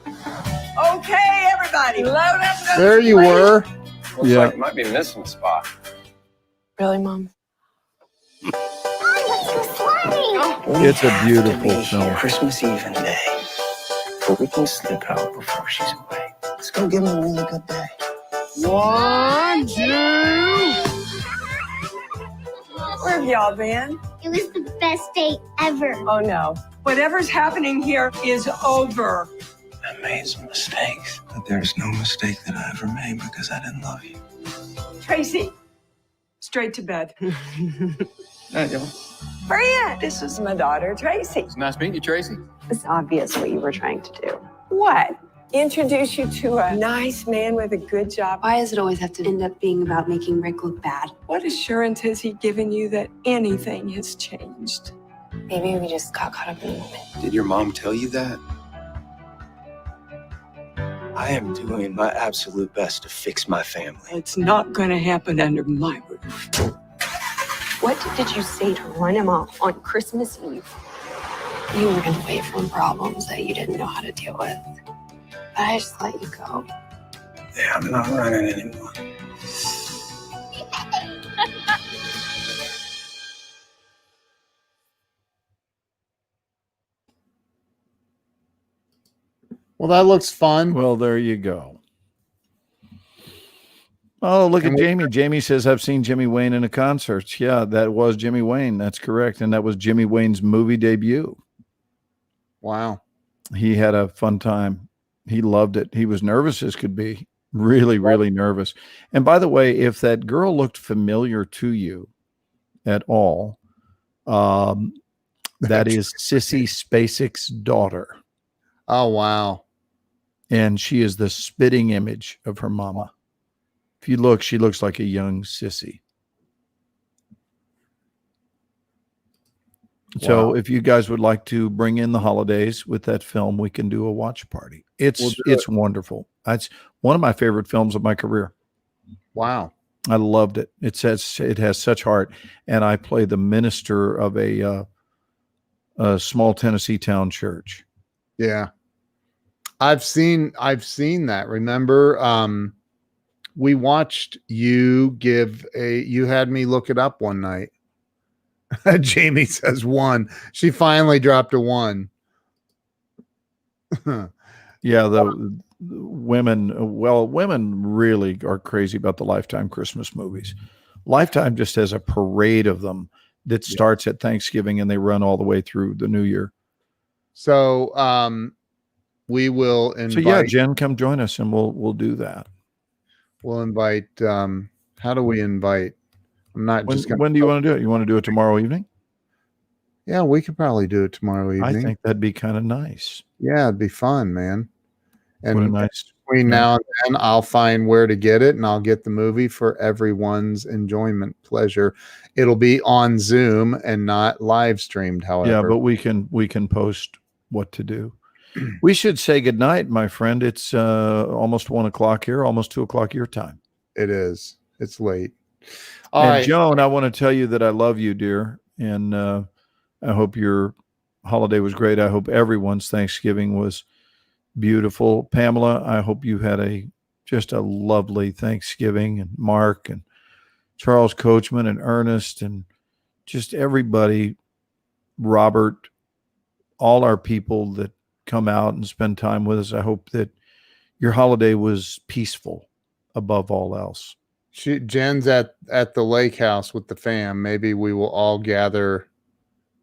Okay, everybody, load up those There you plates. were. Looks Yeah. like you might be missing a spot. Really, Mom? Oh, let's go sledding. It's a beautiful film. Christmas Eve and day. But we can slip out before she's away. Let's go give them a really good day. 1, 2. Where have y'all been? It was the best day ever. Oh no. Whatever's happening here is over. I made some mistakes, but there's no mistake that I ever made because I didn't love you. Tracy, straight to bed. Y'all. Fran, this is my daughter, Tracy. It's nice meeting you, Tracy. It's obvious what you were trying to do. What? Introduce you to a nice man with a good job. Why does it always have to end up being about making Rick look bad? What assurance has he given you that anything has changed? Maybe we just got caught up in the moment. Did your mom tell you that? I am doing my absolute best to fix my family. It's not going to happen under my roof. What did you say to run him off on Christmas Eve? You were going to wait for problems that you didn't know how to deal with. But I just let you go. Yeah, I'm not running anymore. Well, that looks fun. Well, there you go. Oh, look And at Jamie. Jamie says, I've seen Jimmy Wayne in a concert. Yeah, that was Jimmy Wayne. That's correct. And that was Jimmy Wayne's movie debut. Wow. He had a fun time. He loved it. He was nervous as could be. Really, really nervous. And by the way, if that girl looked familiar to you at all, that is Sissy Spacek's daughter. Oh, wow. And she is the spitting image of her mama. If you look, she looks like a young Sissy. So Wow. if you guys would like to bring in the holidays with that film, we can do a watch party. We'll It's do it's wonderful. It's one of my favorite films of my career. Wow. I loved it. It has such heart, and I play the minister of a small Tennessee town church. Yeah. I've seen that. Remember, we watched you you had me look it up one night. Jamie says 1. She finally dropped a 1. Yeah, the women really are crazy about the Lifetime Christmas movies. Lifetime just has a parade of them that starts at Thanksgiving and they run all the way through the New Year. So we will invite. So yeah, Jen, come join us and we'll do that. We'll invite. How do we invite? I'm not just going. When do you want to do it? You want to do it tomorrow evening? Yeah, we could probably do it tomorrow evening. I think that'd be kind of nice. Yeah, it'd be fun, man. And What a nice. between now and then, I'll find where to get it, and I'll get the movie for everyone's enjoyment, pleasure. It'll be on Zoom and not live streamed, however. Yeah, but we can post what to do. We should say goodnight, my friend. It's almost 1 o'clock here, almost 2 o'clock your time. It is. It's late. All And right. Joan, I want to tell you that I love you, dear. And I hope your holiday was great. I hope everyone's Thanksgiving was beautiful. Pamela, I hope you had just a lovely Thanksgiving. And Mark and Charles Coachman and Ernest and just everybody, Robert, all our people that come out and spend time with us. I hope that your holiday was peaceful above all else. Jen's at the lake house with the fam. Maybe we will all gather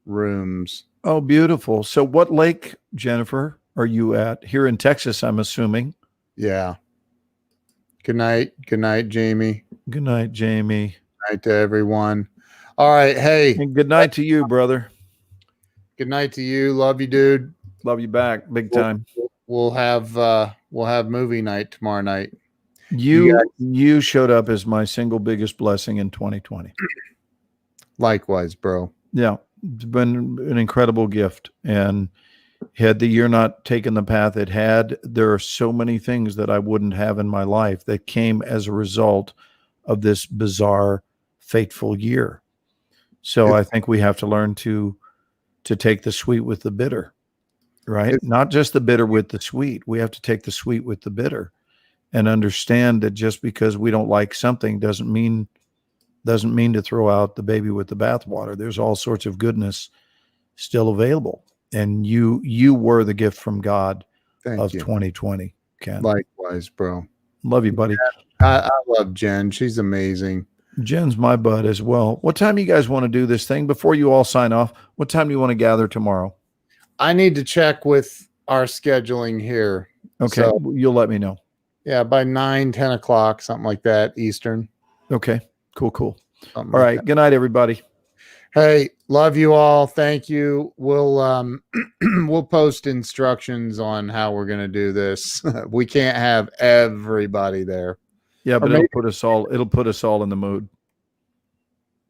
rooms. Oh, beautiful. So what lake, Jennifer, are you at? Here in Texas, I'm assuming. Yeah. Good night. Good night, Jamie. Good night, Jamie. Good night to everyone. All right. Hey. And good night to you, brother. Good night to you. Love you, dude. Love you back. Big time. We'll have movie night tomorrow night. You showed up as my single biggest blessing in 2020. Likewise, bro. Yeah. It's been an incredible gift. And had the year not taken the path it had, there are so many things that I wouldn't have in my life that came as a result of this bizarre, fateful year. So I think we have to learn to take the sweet with the bitter, right? Not just the bitter with the sweet. We have to take the sweet with the bitter and understand that just because we don't like something doesn't mean to throw out the baby with the bathwater. There's all sorts of goodness still available. And you were the gift from God of 2020, Ken. Likewise, bro. Love you, buddy. I love Jen. She's amazing. Jen's my bud as well. What time you guys want to do this thing? Before you all sign off, what time do you want to gather tomorrow? I need to check with our scheduling here. Okay. So, you'll let me know. Yeah, by 9-10 o'clock, something like that, Eastern. Okay. Cool. Something All like right. that. Good night, everybody. Hey, love you all. Thank you. We'll we'll post instructions on how we're gonna do this. We can't have everybody there. Yeah, but maybe- it'll put us all in the mood.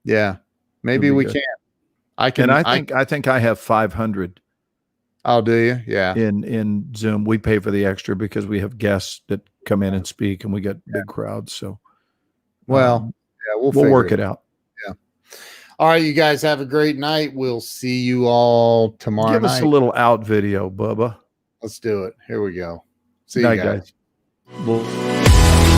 Yeah, maybe It'll be we good. can. I can. And I think I have 500 I'll do you. Yeah. in Zoom. We pay for the extra because we have guests that come in and speak, and we get big crowds. So, Well, yeah, we'll figure work it out. Yeah. All right, you guys have a great night. We'll see you all tomorrow Give night. us a little out video, Bubba. Let's do it. Here we go. See Night, you guys. guys. We'll